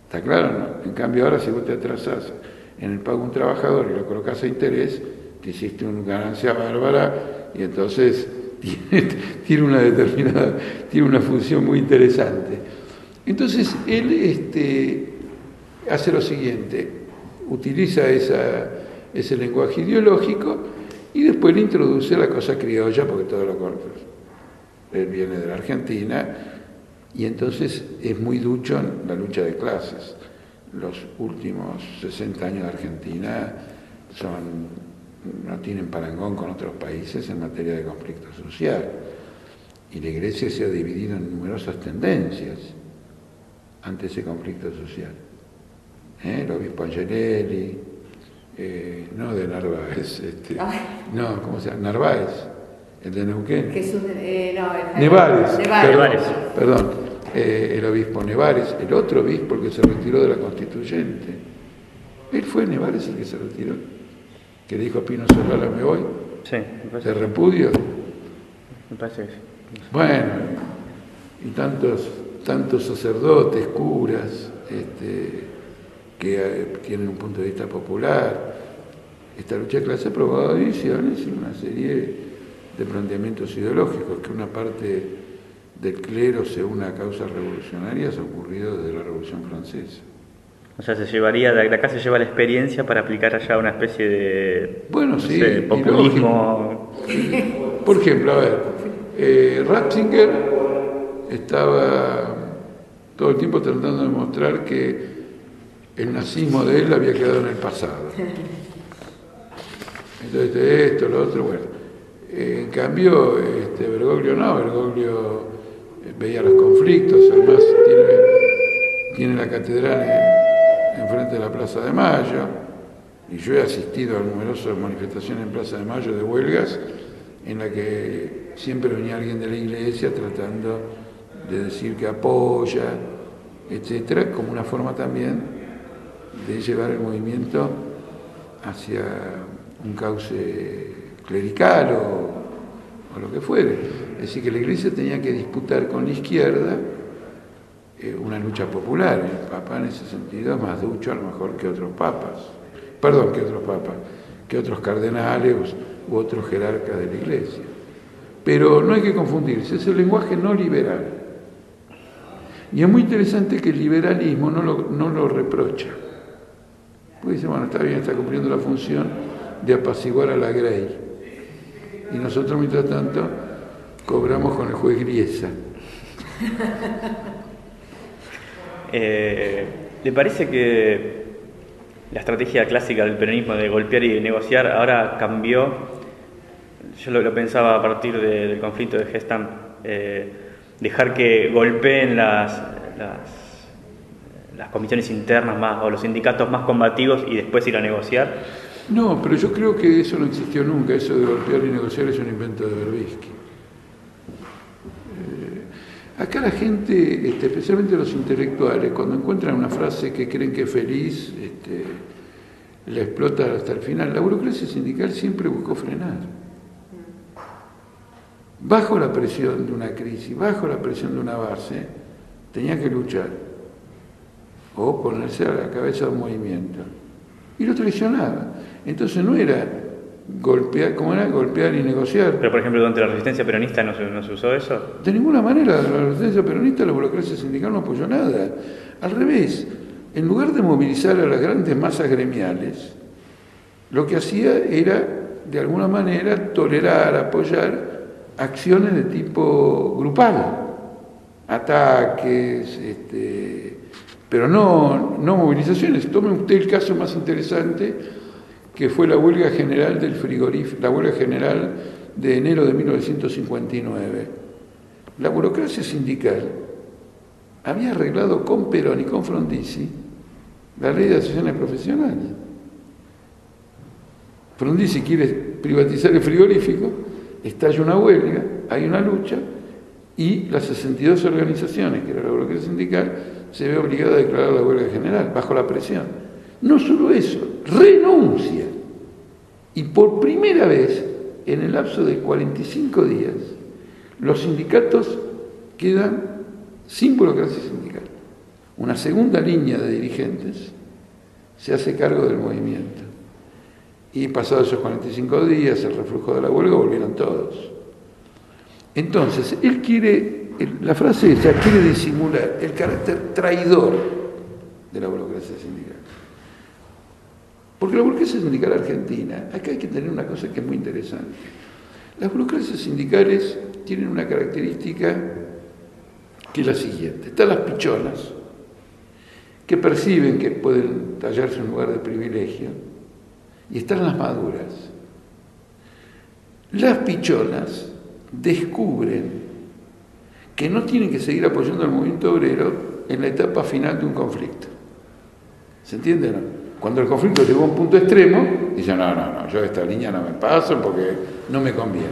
¿Está claro? ¿No? En cambio ahora, si vos te atrasás en el pago de un trabajador y lo colocás a interés, te hiciste una ganancia bárbara y entonces tiene una función muy interesante. Entonces él hace lo siguiente, utiliza ese lenguaje ideológico y después le introduce la cosa criolla, porque todo lo corto. Él viene de la Argentina y entonces es muy ducho en la lucha de clases. Los últimos 60 años de Argentina no tienen parangón con otros países en materia de conflicto social. Y la Iglesia se ha dividido en numerosas tendencias ante ese conflicto social. El obispo Angelelli, no de Narváez, no, ¿cómo se llama? Narváez, el de Neuquén. Nevares, perdón, el obispo Nevares, el otro obispo, el que se retiró de la Constituyente. Él fue Nevares el que se retiró, que le dijo a Pino Solala, me voy.
Sí,
¿De repudio?
Me parece que sí.
Bueno, y tantos sacerdotes, curas, que tienen un punto de vista popular. Esta lucha de clase ha provocado divisiones y una serie de planteamientos ideológicos, que una parte del clero se une a causas revolucionarias ha ocurrido desde la Revolución Francesa.
O sea, de acá se lleva la experiencia para aplicar allá una especie de populismo.
Por ejemplo, a ver, Ratzinger estaba todo el tiempo tratando de mostrar que el nazismo de él había quedado en el pasado. Entonces, esto, lo otro, bueno. En cambio, Bergoglio no, Bergoglio veía los conflictos, además tiene la catedral enfrente de la Plaza de Mayo, y yo he asistido a numerosas manifestaciones en Plaza de Mayo de huelgas, en la que siempre venía alguien de la Iglesia tratando de decir que apoya, etcétera, como una forma también de llevar el movimiento hacia un cauce clerical o lo que fuere. Es decir, que la Iglesia tenía que disputar con la izquierda una lucha popular. El Papa en ese sentido es más ducho a lo mejor que otros que otros cardenales u otros jerarcas de la Iglesia. Pero no hay que confundirse, es el lenguaje no liberal. Y es muy interesante que el liberalismo no lo reprocha. Porque dice, bueno, está bien, está cumpliendo la función de apaciguar a la Grey. Y nosotros, mientras tanto, cobramos con el juez Griesa.
¿Le parece que la estrategia clásica del peronismo de golpear y de negociar ahora cambió? Yo lo pensaba a partir del conflicto de Gestam, dejar que golpeen las comisiones internas más o los sindicatos más combativos y después ir a negociar.
No, pero yo creo que eso no existió nunca, eso de golpear y negociar es un invento de Berbisky. Acá la gente, especialmente los intelectuales, cuando encuentran una frase que creen que es feliz, la explota hasta el final. La burocracia sindical siempre buscó frenar. bajo la presión de una crisis, bajo la presión de una base, tenía que luchar o ponerse a la cabeza de un movimiento. Y lo traicionaba. Entonces no era golpear, como era golpear y negociar.
Pero, por ejemplo, durante la resistencia peronista no se usó eso.
De ninguna manera, la resistencia peronista, la burocracia sindical no apoyó nada. Al revés, en lugar de movilizar a las grandes masas gremiales, lo que hacía era, de alguna manera, tolerar, apoyar acciones de tipo grupal, ataques, pero no movilizaciones. Tome usted el caso más interesante, que fue la huelga general del frigorífico, la huelga general de enero de 1959. La burocracia sindical había arreglado con Perón y con Frondizi la ley de asociaciones profesionales. Frondizi quiere privatizar el frigorífico, estalla una huelga, hay una lucha, y las 62 organizaciones, que era la burocracia sindical, se ve obligada a declarar la huelga general, bajo la presión. No solo eso, renuncia. Y por primera vez, en el lapso de 45 días, los sindicatos quedan sin burocracia sindical. Una segunda línea de dirigentes se hace cargo del movimiento. Y pasados esos 45 días, el reflujo de la huelga, volvieron todos. Entonces, él quiere, la frase esa, quiere disimular el carácter traidor de la burocracia sindical. Porque la burocracia sindical argentina, acá hay que tener una cosa que es muy interesante. Las burocracias sindicales tienen una característica que es la siguiente. Están las pichonas, que perciben que pueden tallarse un lugar de privilegio, y están las maduras. Las pichonas descubren que no tienen que seguir apoyando al movimiento obrero en la etapa final de un conflicto. ¿Se entiende, no? Cuando el conflicto llegó a un punto extremo, dicen, no, yo esta línea no me paso porque no me conviene.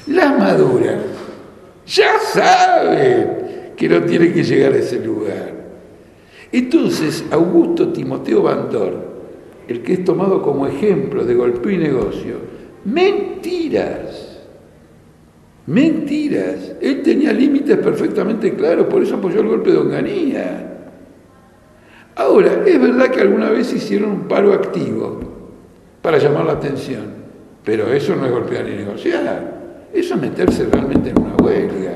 Las maduras ya saben que no tienen que llegar a ese lugar. Entonces, Augusto Timoteo Bandor, el que es tomado como ejemplo de golpeo y negocio, mentiras. Él tenía límites perfectamente claros, por eso apoyó el golpe de Onganía. Ahora, es verdad que alguna vez hicieron un paro activo para llamar la atención, pero eso no es golpear ni negociar, eso es meterse realmente en una huelga,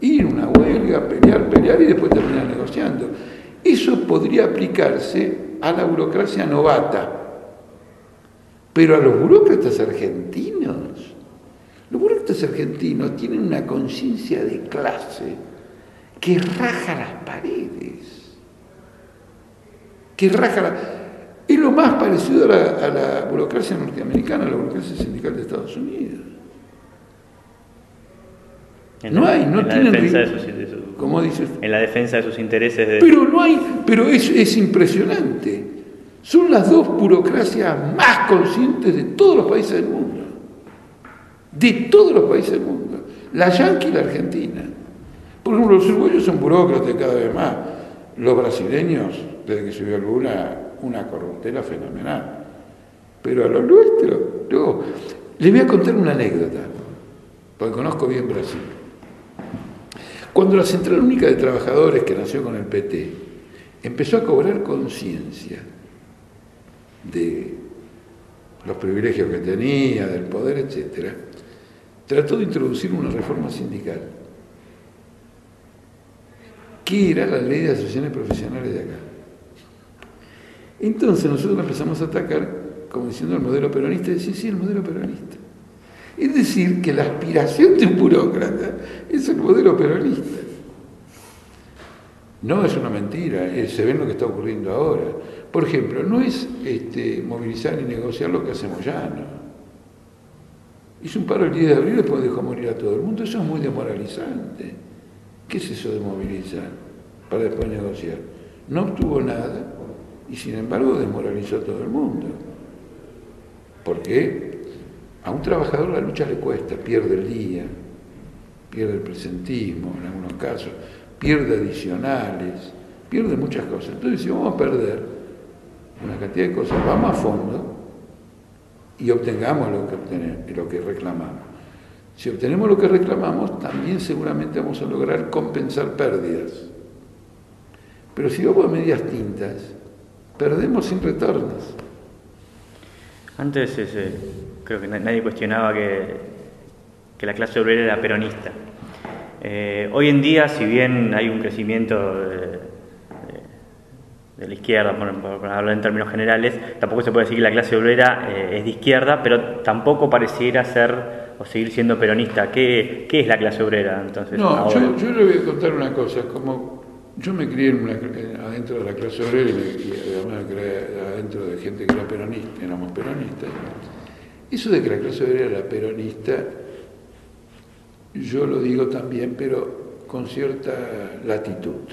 ir a una huelga, pelear y después terminar negociando. Eso podría aplicarse a la burocracia novata, pero a los burócratas argentinos tienen una conciencia de clase que raja las paredes. Es lo más parecido a la burocracia norteamericana, a la burocracia sindical de Estados Unidos. ¿Cómo dices?
En la defensa de sus intereses.
Pero es impresionante. Son las dos burocracias más conscientes de todos los países del mundo. La yanqui y la argentina. Por ejemplo, los uruguayos son burócratas cada vez más. Los brasileños, desde que subió Lula, una corruptela fenomenal. Pero a los nuestros, luego, les voy a contar una anécdota, porque conozco bien Brasil. Cuando la Central Única de Trabajadores, que nació con el PT, empezó a cobrar conciencia de los privilegios que tenía, del poder, etc., trató de introducir una reforma sindical, que era la ley de asociaciones profesionales de acá. Entonces nosotros empezamos a atacar, como diciendo el modelo peronista, y decir, sí, el modelo peronista. Es decir, que la aspiración de un burócrata es el modelo peronista. No es una mentira, se ve lo que está ocurriendo ahora. Por ejemplo, no es movilizar y negociar lo que hace Moyano. Hizo un paro el 10 de abril y después dejó morir a todo el mundo. Eso es muy demoralizante. ¿Qué es eso de movilizar para después negociar? No obtuvo nada y sin embargo desmoralizó a todo el mundo. Porque a un trabajador la lucha le cuesta, pierde el día, pierde el presentismo en algunos casos, pierde adicionales, pierde muchas cosas. Entonces, si vamos a perder una cantidad de cosas, vamos a fondo y obtengamos lo que reclamamos. Si obtenemos lo que reclamamos, también seguramente vamos a lograr compensar pérdidas. Pero si vamos a medias tintas, perdemos sin retornos.
Antes creo que nadie cuestionaba que la clase obrera era peronista. Hoy en día, si bien hay un crecimiento de la izquierda, por hablar en términos generales, tampoco se puede decir que la clase obrera es de izquierda, pero tampoco pareciera ser o seguir siendo peronista. ¿Qué es la clase obrera entonces?
No, yo le voy a contar una cosa. Como yo me crié adentro de la clase obrera y además me crié adentro de gente que era peronista, éramos peronistas. Eso de que la clase obrera era peronista, yo lo digo también, pero con cierta latitud.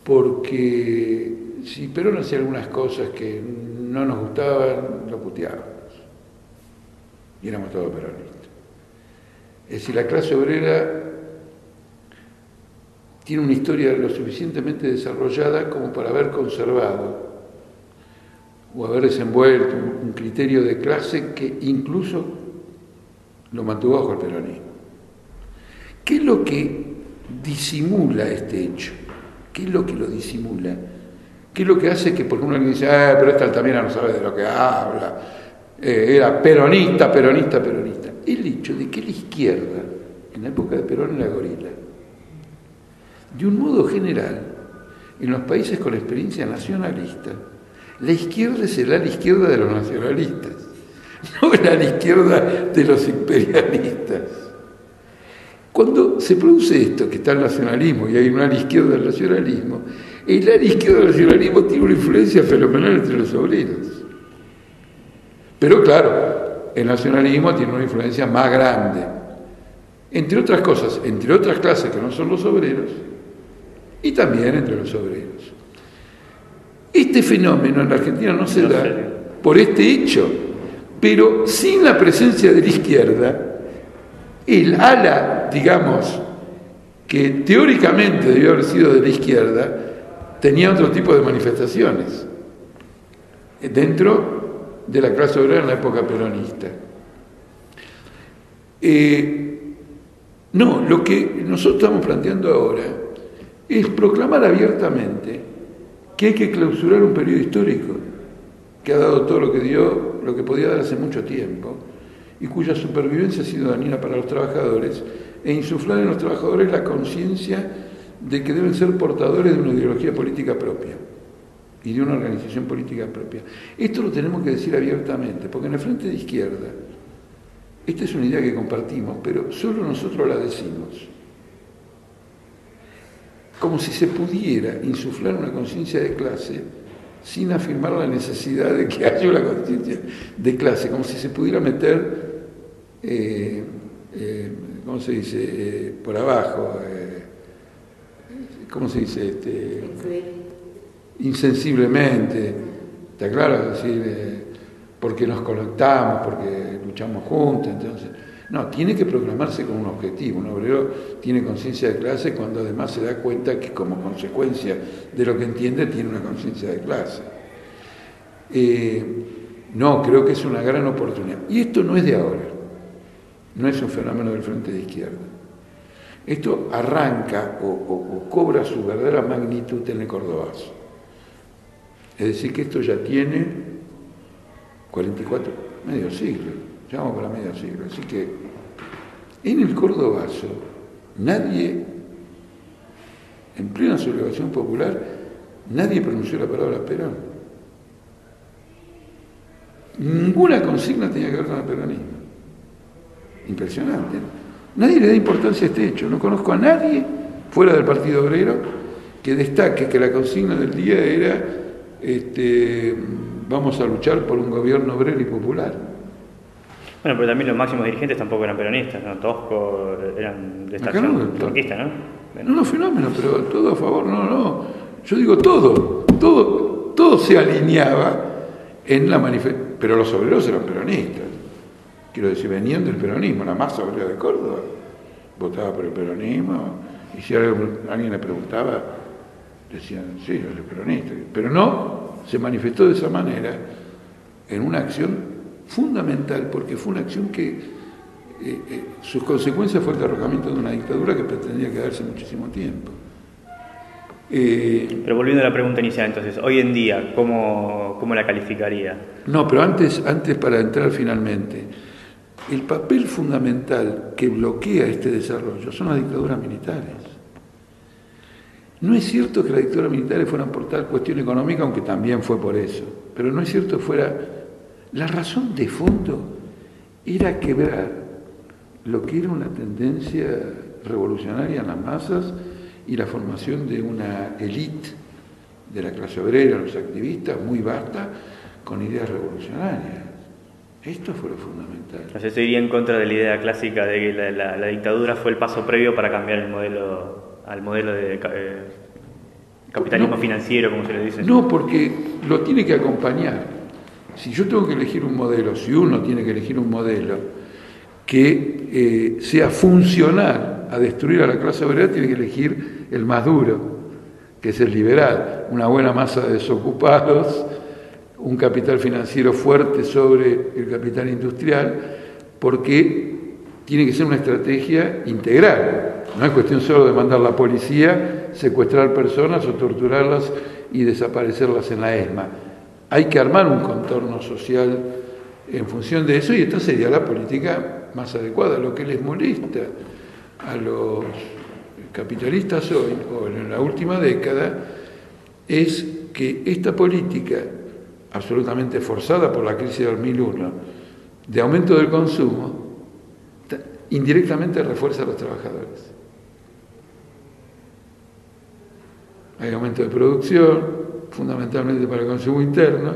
Porque si Perón hacía algunas cosas que no nos gustaban, lo puteábamos. Y éramos todos peronistas. Es decir, la clase obrera tiene una historia lo suficientemente desarrollada como para haber conservado o haber desenvuelto un criterio de clase que incluso lo mantuvo bajo el peronismo. ¿Qué es lo que disimula este hecho? ¿Qué es lo que lo disimula? ¿Qué es lo que hace que, porque uno dice, pero esta Altamira no sabe de lo que habla, era peronista? El hecho de que la izquierda, en la época de Perón, era gorila. De un modo general, en los países con experiencia nacionalista, la izquierda será la izquierda de los nacionalistas, no era la izquierda de los imperialistas. Cuando se produce esto, que está el nacionalismo y hay una ala izquierda del nacionalismo, el ala izquierda del nacionalismo tiene una influencia fenomenal entre los obreros. Pero claro, el nacionalismo tiene una influencia más grande, entre otras cosas, entre otras clases que no son los obreros, y también entre los obreros. Este fenómeno en la Argentina no se da por este hecho, pero sin la presencia de la izquierda, el ala, digamos, que teóricamente debió haber sido de la izquierda, tenía otro tipo de manifestaciones dentro de la clase obrera en la época peronista. No, lo que nosotros estamos planteando ahora es proclamar abiertamente que hay que clausurar un periodo histórico que ha dado todo lo que dio, lo que podía dar hace mucho tiempo, y cuya supervivencia ha sido dañina para los trabajadores, e insuflar en los trabajadores la conciencia de que deben ser portadores de una ideología política propia y de una organización política propia. Esto lo tenemos que decir abiertamente, porque en el frente de izquierda, esta es una idea que compartimos, pero solo nosotros la decimos. Como si se pudiera insuflar una conciencia de clase sin afirmar la necesidad de que haya una conciencia de clase, como si se pudiera meter, ¿cómo se dice?, por abajo, ¿cómo se dice?, insensiblemente, ¿está claro? Es decir, porque nos conectamos, porque luchamos juntos, entonces... No, tiene que proclamarse como un objetivo. Un obrero tiene conciencia de clase cuando además se da cuenta que como consecuencia de lo que entiende tiene una conciencia de clase. No, creo que es una gran oportunidad. Y esto no es de ahora, no es un fenómeno del frente de izquierda. Esto arranca o cobra su verdadera magnitud en el Cordobazo. Es decir, que esto ya tiene 44, medio siglo. Ya vamos para medio siglo. Así que en el Cordobazo nadie, en plena sublevación popular, nadie pronunció la palabra Perón. Ninguna consigna tenía que ver con el peronismo. Impresionante, ¿no? Nadie le da importancia a este hecho. No conozco a nadie fuera del Partido Obrero que destaque que la consigna del día era vamos a luchar por un gobierno obrero y popular.
Bueno, pero también los máximos dirigentes tampoco eran peronistas, ¿no? Tosco eran de esta acción troquista, ¿no? Bueno.
No, fenómeno, pero todo a favor, no. Yo digo todo se alineaba en la manifestación, pero los obreros eran peronistas. Quiero decir, venían del peronismo, la masa obrera de Córdoba votaba por el peronismo, y si alguien le preguntaba, decían, sí, yo soy peronista, pero no se manifestó de esa manera en una acción fundamental, porque fue una acción que sus consecuencias fue el derrocamiento de una dictadura que pretendía quedarse muchísimo tiempo.
Pero volviendo a la pregunta inicial, entonces, hoy en día, ¿cómo la calificaría?
No, pero antes para entrar finalmente, el papel fundamental que bloquea este desarrollo son las dictaduras militares. No es cierto que las dictaduras militares fueran por tal cuestión económica, aunque también fue por eso, pero no es cierto que fuera... La razón de fondo era quebrar lo que era una tendencia revolucionaria en las masas y la formación de una élite de la clase obrera, los activistas, muy vasta, con ideas revolucionarias. Esto fue lo fundamental.
Entonces se iría en contra de la idea clásica de que la dictadura fue el paso previo para cambiar el modelo al modelo de capitalismo financiero, como se le dice.
No, porque lo tiene que acompañar. Si yo tengo que elegir un modelo, si uno tiene que elegir un modelo que sea funcional a destruir a la clase obrera, tiene que elegir el más duro, que es el liberal, una buena masa de desocupados, un capital financiero fuerte sobre el capital industrial, porque tiene que ser una estrategia integral. No es cuestión solo de mandar la policía, secuestrar personas o torturarlas y desaparecerlas en la ESMA. Hay que armar un contorno social en función de eso, y esta sería la política más adecuada. Lo que les molesta a los capitalistas hoy, o en la última década, es que esta política, absolutamente forzada por la crisis del 2001, de aumento del consumo, indirectamente refuerza a los trabajadores. Hay aumento de producción, fundamentalmente para el consumo interno,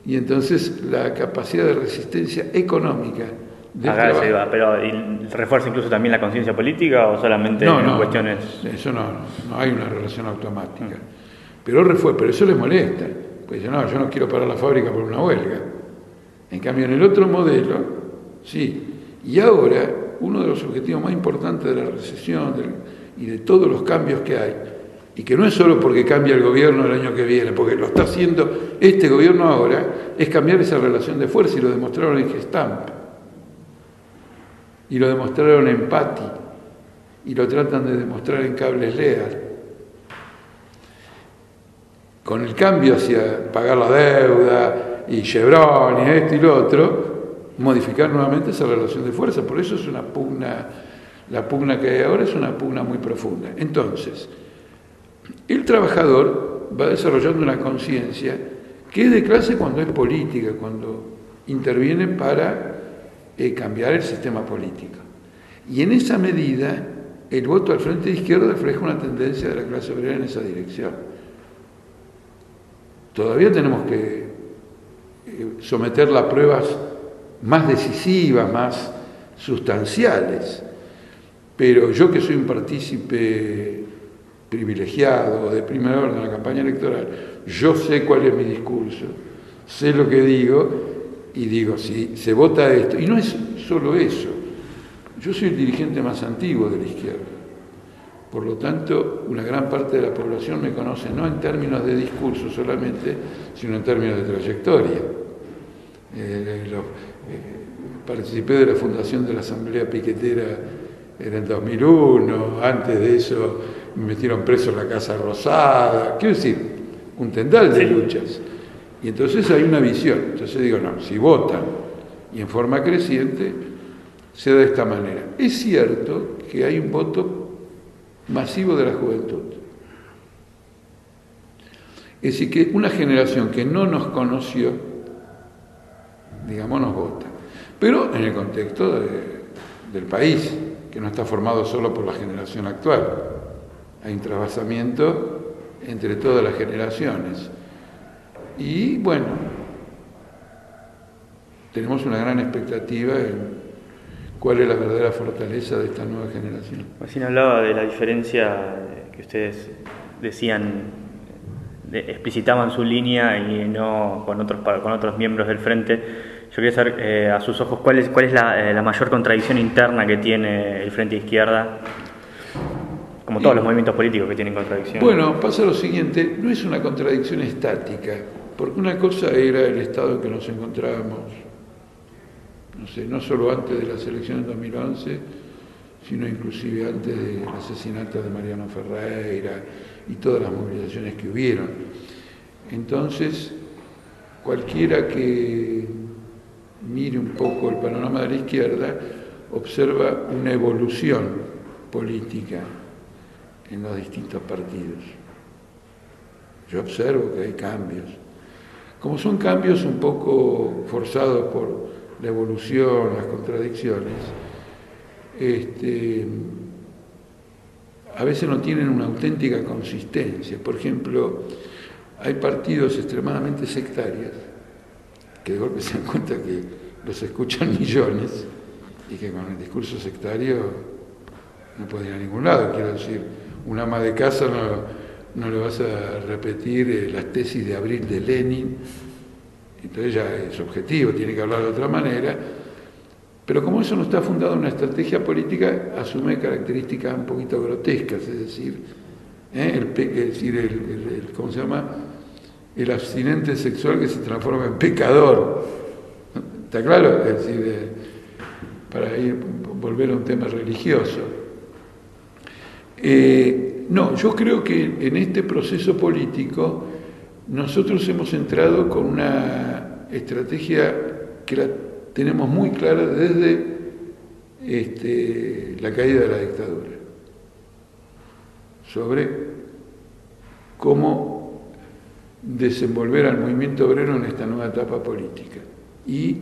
y entonces la capacidad de resistencia económica del trabajo...
se va, pero ¿refuerza incluso también la conciencia política o solamente en cuestiones...?
Eso no hay una relación automática. Pero eso les molesta. Pues dicen, no, yo no quiero parar la fábrica por una huelga. En cambio, en el otro modelo, sí. Y ahora, uno de los objetivos más importantes de la recesión y de todos los cambios que hay, y que no es solo porque cambia el gobierno el año que viene, porque lo está haciendo este gobierno ahora, es cambiar esa relación de fuerza, y lo demostraron en Gestamp, y lo demostraron en Patti, y lo tratan de demostrar en Cables Lear. Con el cambio hacia pagar la deuda, y Chevron, y esto y lo otro, modificar nuevamente esa relación de fuerza. Por eso es una pugna, la pugna que hay ahora es una pugna muy profunda. Entonces, el trabajador va desarrollando una conciencia que es de clase cuando es política, cuando interviene para cambiar el sistema político. Y en esa medida, el voto al Frente de Izquierda refleja una tendencia de la clase obrera en esa dirección. Todavía tenemos que someterla a pruebas más decisivas, más sustanciales, pero yo, que soy un partícipe privilegiado de primer orden en la campaña electoral, yo sé cuál es mi discurso, sé lo que digo, y digo, si se vota esto, y no es solo eso, yo soy el dirigente más antiguo de la izquierda, por lo tanto una gran parte de la población me conoce no en términos de discurso solamente, sino en términos de trayectoria. Participé de la fundación de la Asamblea Piquetera en el 2001, antes de eso me metieron preso en la Casa Rosada, quiero decir, un tendal de luchas. Y entonces hay una visión. Entonces digo, no, si votan y en forma creciente, se da de esta manera. Es cierto que hay un voto masivo de la juventud. Es decir, que una generación que no nos conoció, digamos, nos vota. Pero en el contexto del país, que no está formado solo por la generación actual. Hay un trasvasamiento entre todas las generaciones. Y bueno, tenemos una gran expectativa en cuál es la verdadera fortaleza de esta nueva generación.
Recién hablaba de la diferencia que ustedes decían, explicitaban su línea y no con otros miembros del Frente. Yo quería saber, a sus ojos, cuál es la mayor contradicción interna que tiene el Frente de Izquierda, como todos los movimientos políticos que tienen contradicción.
Bueno, pasa lo siguiente, no es una contradicción estática, porque una cosa era el estado en que nos encontrábamos, no sé, no solo antes de las elecciones de 2011, sino inclusive antes del asesinato de Mariano Ferreira y todas las movilizaciones que hubieron. Entonces, cualquiera que mire un poco el panorama de la izquierda observa una evolución política en los distintos partidos. Yo observo que hay cambios. Como son cambios un poco forzados por la evolución, las contradicciones, a veces no tienen una auténtica consistencia. Por ejemplo, hay partidos extremadamente sectarios que de golpe se dan cuenta que los escuchan millones y que con el discurso sectario no puede ir a ningún lado. Quiero decir, un ama de casa no le vas a repetir las tesis de Abril de Lenin, entonces ya es objetivo, tiene que hablar de otra manera. Pero como eso no está fundado en una estrategia política, asume características un poquito grotescas, es decir, ¿cómo se llama? El abstinente sexual que se transforma en pecador. ¿Está claro? Es decir, para volver a un tema religioso. No, yo creo que en este proceso político nosotros hemos entrado con una estrategia que la tenemos muy clara desde la caída de la dictadura, sobre cómo desenvolver al movimiento obrero en esta nueva etapa política. Y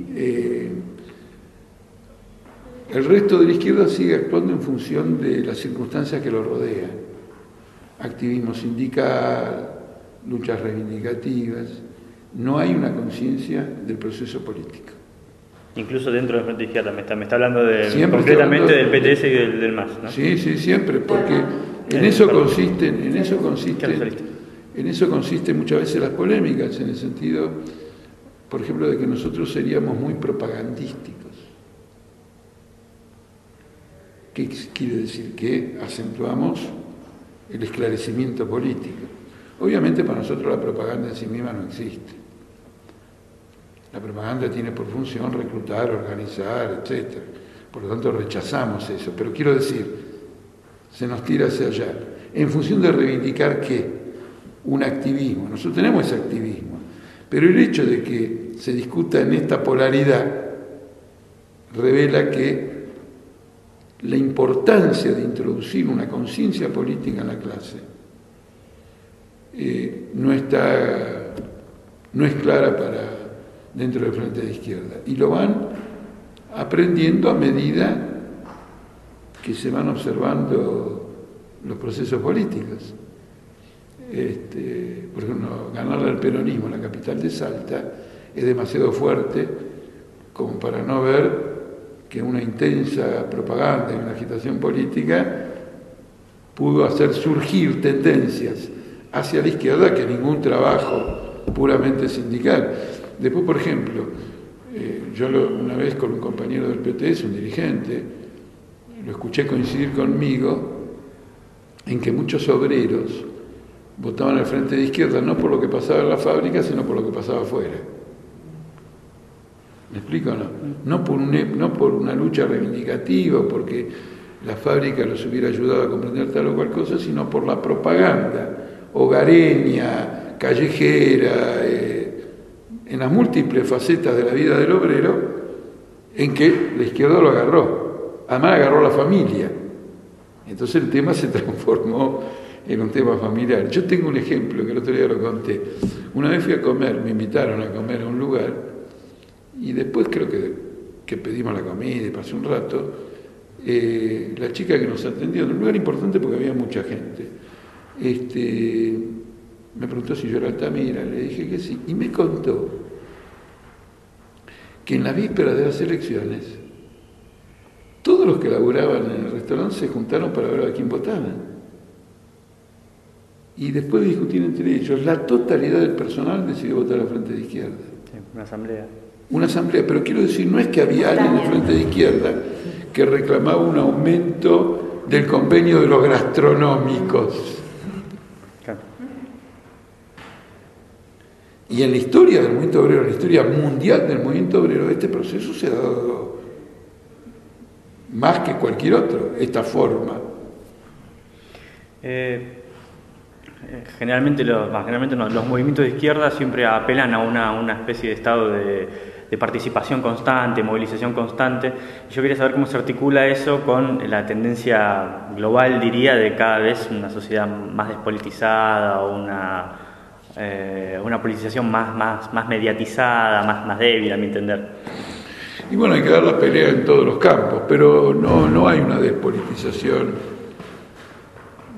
el resto de la izquierda sigue actuando en función de las circunstancias que lo rodean. Activismo sindical, luchas reivindicativas. No hay una conciencia del proceso político.
Incluso dentro del Frente de Izquierda, me está hablando
hablando
concretamente del PTS y del MAS, ¿no?
Sí, siempre, porque en eso consisten muchas veces las polémicas, en el sentido, por ejemplo, de que nosotros seríamos muy propagandísticos. ¿Qué quiere decir? Que acentuamos el esclarecimiento político. Obviamente para nosotros la propaganda en sí misma no existe. La propaganda tiene por función reclutar, organizar, etc. Por lo tanto rechazamos eso. Pero quiero decir, se nos tira hacia allá. En función de reivindicar ¿qué? Un activismo. Nosotros tenemos ese activismo. Pero el hecho de que se discuta en esta polaridad revela que la importancia de introducir una conciencia política en la clase no es clara dentro del Frente de Izquierda. Y lo van aprendiendo a medida que se van observando los procesos políticos. Por ejemplo, ganarle al peronismo en la capital de Salta es demasiado fuerte como para no ver que una intensa propaganda y una agitación política pudo hacer surgir tendencias hacia la izquierda que ningún trabajo puramente sindical. Después, por ejemplo, yo una vez con un compañero del PTS, un dirigente, lo escuché coincidir conmigo en que muchos obreros votaban al Frente de Izquierda no por lo que pasaba en la fábrica, sino por lo que pasaba afuera. ¿Me explico o no? No por una lucha reivindicativa, porque la fábrica los hubiera ayudado a comprender tal o cual cosa, sino por la propaganda hogareña, callejera, en las múltiples facetas de la vida del obrero, en que la izquierda lo agarró. Además agarró a la familia. Entonces el tema se transformó en un tema familiar. Yo tengo un ejemplo que el otro día lo conté. Una vez fui a comer, me invitaron a comer a un lugar, y después creo que pedimos la comida y pasé un rato, la chica que nos atendió, en un lugar importante porque había mucha gente, me preguntó si yo era Altamira, le dije que sí, y me contó que en la víspera de las elecciones todos los que laburaban en el restaurante se juntaron para ver a quién votaban. Y después de discutir entre ellos, la totalidad del personal decidió votar al Frente de Izquierda.
Sí, una asamblea.
Una asamblea, pero quiero decir, no es que había alguien del Frente de Izquierda que reclamaba un aumento del convenio de los gastronómicos.
Claro.
Y en la historia del movimiento obrero, en la historia mundial del movimiento obrero, este proceso se ha dado más que cualquier otro, esta forma.
Generalmente los movimientos de izquierda siempre apelan a una especie de estado de participación constante, movilización constante. Yo quería saber cómo se articula eso con la tendencia global, diría, de cada vez una sociedad más despolitizada o una politización más mediatizada, más débil, a mi entender.
Y bueno, hay que dar la pelea en todos los campos, pero no hay una despolitización.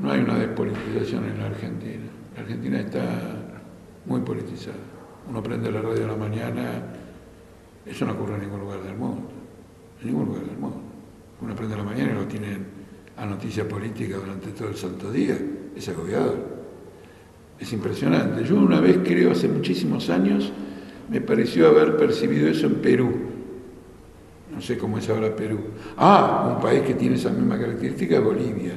No hay una despolitización en la Argentina. La Argentina está muy politizada. Uno prende la radio a la mañana, eso no ocurre en ningún lugar del mundo. En ningún lugar del mundo. Uno prende la mañana y lo tienen a noticia política durante todo el santo día. Es agobiador. Es impresionante. Yo una vez, creo, hace muchísimos años, me pareció haber percibido eso en Perú. No sé cómo es ahora Perú. Un país que tiene esa misma característica es Bolivia.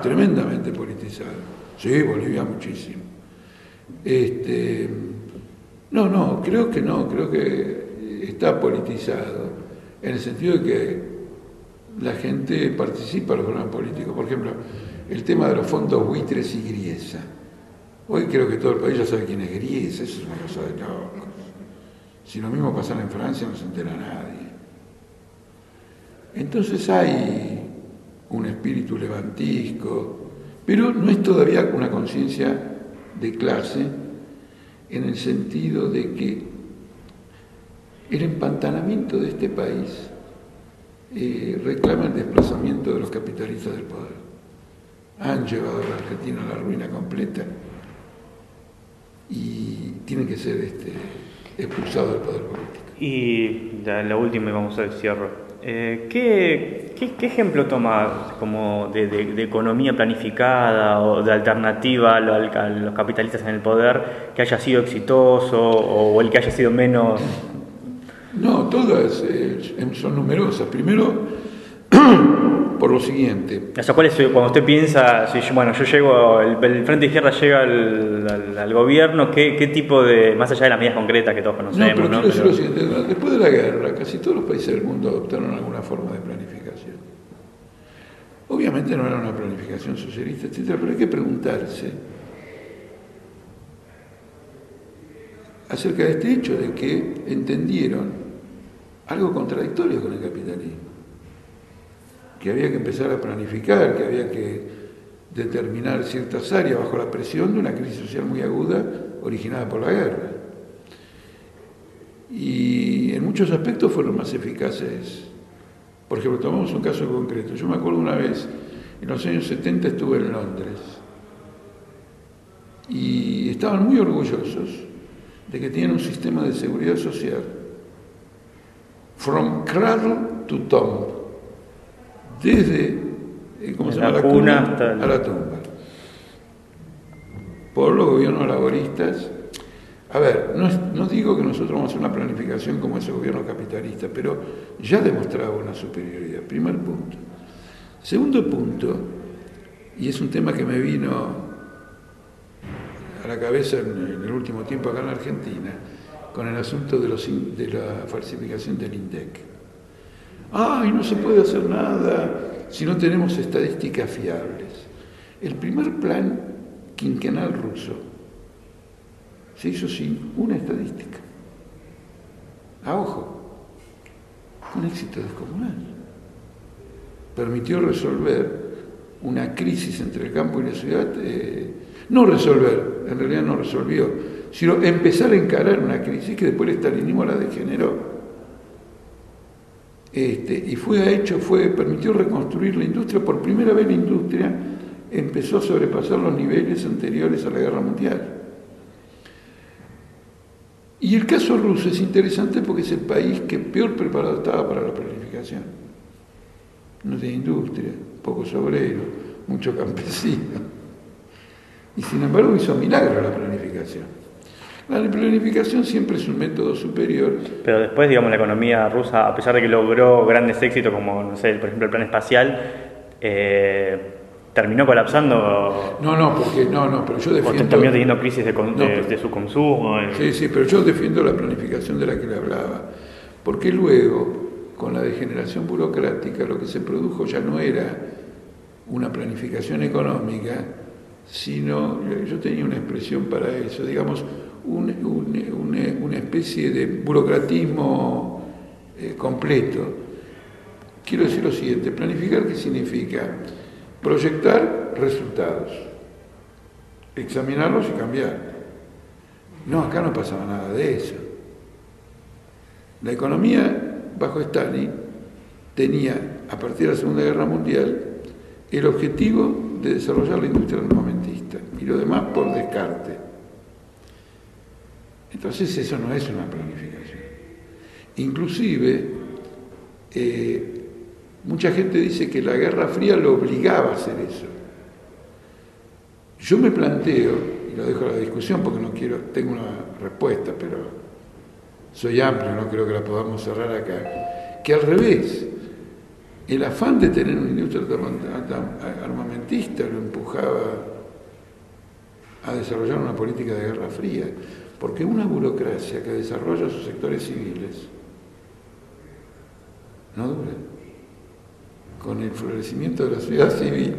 Tremendamente politizado. Sí, Bolivia muchísimo. Creo que está politizado, en el sentido de que la gente participa en los programas políticos. Por ejemplo, el tema de los fondos buitres y Griesa. Hoy creo que todo el país ya sabe quién es Griesa, eso es una cosa de locos. Si lo mismo pasara en Francia no se entera nadie. Entonces hay un espíritu levantisco, pero no es todavía una conciencia de clase, en el sentido de que el empantanamiento de este país reclama el desplazamiento de los capitalistas del poder. Han llevado a la Argentina a la ruina completa y tienen que ser expulsados del poder político.
Y la última, y vamos al cierre. ¿Qué ejemplo toma como de economía planificada o de alternativa a los capitalistas en el poder que haya sido exitoso o el que haya sido menos?
No, todas son numerosas. Primero, por lo siguiente.
O sea, ¿cuál es, cuando usted piensa, si yo llego, el Frente de Izquierda llega al gobierno, ¿qué tipo de, más allá de las medidas concretas que todos conocemos?
No, pero quiero decir lo siguiente, después de la guerra, casi todos los países del mundo adoptaron alguna forma de planificación. Obviamente no era una planificación socialista, etcétera, pero hay que preguntarse acerca de este hecho de que entendieron algo contradictorio con el capitalismo. Que había que empezar a planificar, que había que determinar ciertas áreas bajo la presión de una crisis social muy aguda originada por la guerra. Y en muchos aspectos fueron más eficaces. Por ejemplo, tomamos un caso concreto. Yo me acuerdo una vez, en los años 70 estuve en Londres y estaban muy orgullosos de que tenían un sistema de seguridad social from cradle to tomb. Desde, la cuna a la tumba. Por los gobiernos laboristas. A ver, no digo que nosotros vamos a hacer una planificación como ese gobierno capitalista, pero ya demostraba una superioridad. Primer punto. Segundo punto, y es un tema que me vino a la cabeza en el último tiempo acá en la Argentina, con el asunto de la falsificación del INDEC. No se puede hacer nada si no tenemos estadísticas fiables. El primer plan quinquenal ruso se hizo sin una estadística. Ojo, un éxito descomunal. Permitió resolver una crisis entre el campo y la ciudad, no resolver, en realidad no resolvió, sino empezar a encarar una crisis que después el estalinismo la degeneró. Y permitió reconstruir la industria. Por primera vez la industria empezó a sobrepasar los niveles anteriores a la guerra mundial. Y el caso ruso es interesante porque es el país que peor preparado estaba para la planificación. No tenía industria, pocos obreros, mucho campesino. Y sin embargo hizo milagro la planificación. La planificación siempre es un método superior.
Pero después, digamos, la economía rusa, a pesar de que logró grandes éxitos como, no sé, por ejemplo, el plan espacial, terminó colapsando.
Pero yo defiendo.
Terminó teniendo crisis de su consumo.
Sí, pero yo defiendo la planificación de la que le hablaba. Porque luego, con la degeneración burocrática, lo que se produjo ya no era una planificación económica, sino, yo tenía una expresión para eso, digamos, una especie de burocratismo completo. Quiero decir lo siguiente: planificar, ¿qué significa? Proyectar resultados, examinarlos y cambiar. No, acá no pasaba nada de eso. La economía bajo Stalin tenía, a partir de la Segunda Guerra Mundial, el objetivo de desarrollar la industria armamentista y lo demás por descarte. Entonces eso no es una planificación. Inclusive, mucha gente dice que la Guerra Fría lo obligaba a hacer eso. Yo me planteo, y lo dejo a la discusión porque no quiero, tengo una respuesta, pero soy amplio, no creo que la podamos cerrar acá, que al revés, el afán de tener una industria armamentista lo empujaba a desarrollar una política de Guerra Fría, porque una burocracia que desarrolla sus sectores civiles no dura. Con el florecimiento de la sociedad civil.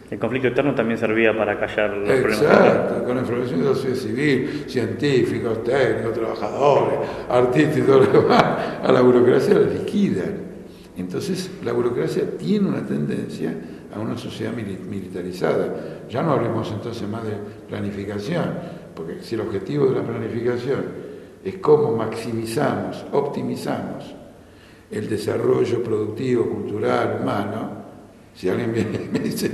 El conflicto externo también servía para callar los problemas.
Exacto, con el florecimiento de la sociedad civil, científicos, técnicos, trabajadores, artistas y todo lo demás, a la burocracia la liquidan. Entonces, la burocracia tiene una tendencia a una sociedad militarizada. Ya no hablemos entonces más de planificación, porque si el objetivo de la planificación es cómo maximizamos, optimizamos el desarrollo productivo, cultural, humano, si alguien viene y me dice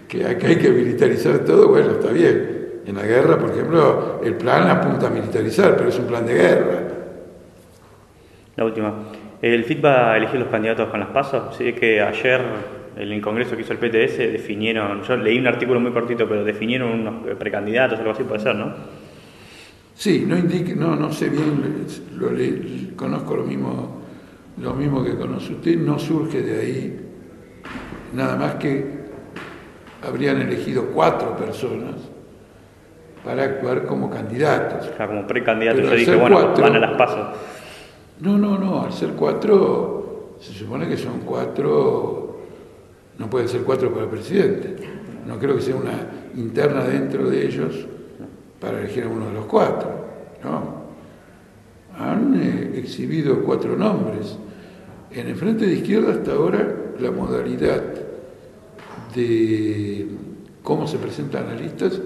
que acá hay que militarizar todo, bueno, está bien. En la guerra, por ejemplo, el plan apunta a militarizar, pero es un plan de guerra.
La última. ¿El FIT va a elegir los candidatos con las PASO? Sí, que ayer en el congreso que hizo el PTS definieron, yo leí un artículo muy cortito, pero definieron unos precandidatos, algo así puede ser, ¿no?
Sí, no sé bien, conozco lo mismo que conoce usted, no surge de ahí, nada más que habrían elegido 4 personas para actuar como candidatos.
O sea, como precandidatos, yo dije, bueno, 4, van a las PASO.
No, al ser 4, se supone que son 4, no pueden ser 4 para presidente. No creo que sea una interna dentro de ellos para elegir a uno de los 4, ¿no? Han exhibido 4 nombres. En el Frente de Izquierda hasta ahora la modalidad de cómo se presentan las listas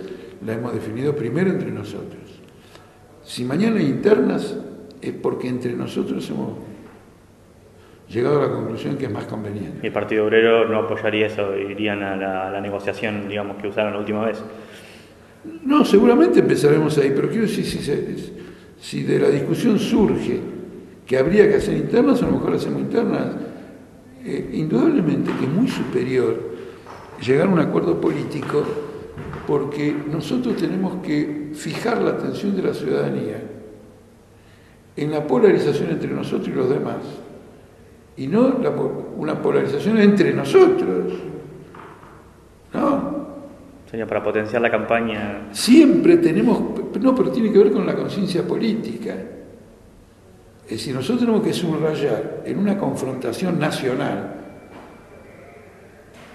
la hemos definido primero entre nosotros. Si mañana hay internas es porque entre nosotros hemos llegado a la conclusión que es más conveniente.
¿Y el Partido Obrero no apoyaría eso? ¿Irían a la negociación, digamos, que usaron la última vez?
No, seguramente empezaremos ahí, pero quiero decir, si de la discusión surge que habría que hacer internas, a lo mejor hacemos internas, indudablemente que es muy superior llegar a un acuerdo político, porque nosotros tenemos que fijar la atención de la ciudadanía en la polarización entre nosotros y los demás, y no una polarización entre nosotros, ¿no?
Sería para potenciar la campaña.
Siempre tenemos, no, pero tiene que ver con la conciencia política. Es decir, nosotros tenemos que subrayar en una confrontación nacional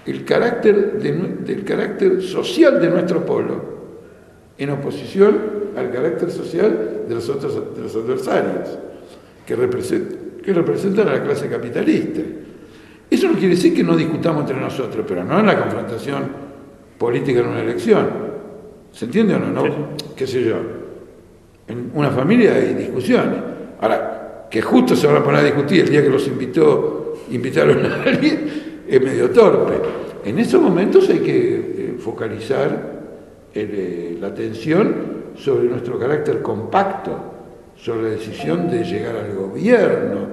el carácter del carácter social de nuestro pueblo, en oposición al carácter social de los adversarios, que representan a la clase capitalista. Eso no quiere decir que no discutamos entre nosotros, pero no en la confrontación política en una elección. ¿Se entiende o no? ¿No?
Sí.
¿Qué sé yo? En una familia hay discusiones. Ahora, que justo se van a poner a discutir el día que los invitaron a alguien, es medio torpe. En esos momentos hay que focalizar la atención sobre nuestro carácter compacto, sobre la decisión de llegar al gobierno,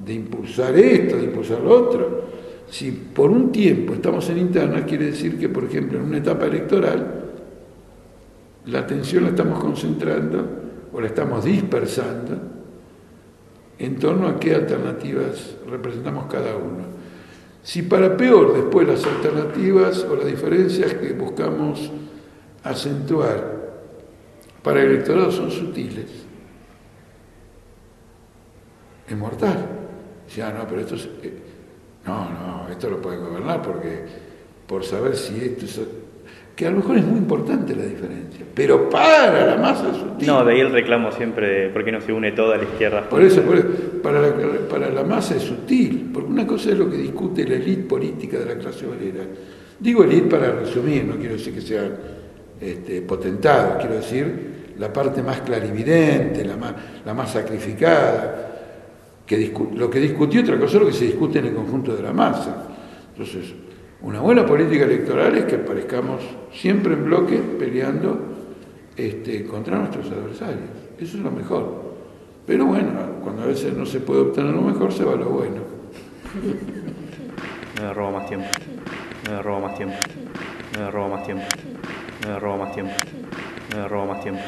de impulsar esto, de impulsar lo otro. Si por un tiempo estamos en internas, quiere decir que, por ejemplo, en una etapa electoral, la atención la estamos concentrando o la estamos dispersando en torno a qué alternativas representamos cada uno. Si para peor después las alternativas o las diferencias que buscamos acentuar para el electorado son sutiles, es mortal. Dice, no, pero esto esto lo puede gobernar porque por saber si esto es... Que a lo mejor es muy importante la diferencia, pero para la masa es sutil.
No, de ahí el reclamo siempre de por qué no se une toda la izquierda.
Por eso, para la masa es sutil, porque una cosa es lo que discute la élite política de la clase obrera. Digo élite para resumir, no quiero decir que sean potentados, quiero decir la parte más clarividente, la más sacrificada, lo que discutió, otra cosa es lo que se discute en el conjunto de la masa. Entonces, una buena política electoral es que aparezcamos siempre en bloque peleando contra nuestros adversarios. Eso es lo mejor. Pero bueno, cuando a veces no se puede obtener lo mejor, se va a lo bueno.
Me robo más tiempo. Me robo más tiempo. Me robo más tiempo. Me robo más tiempo. Me robo más tiempo.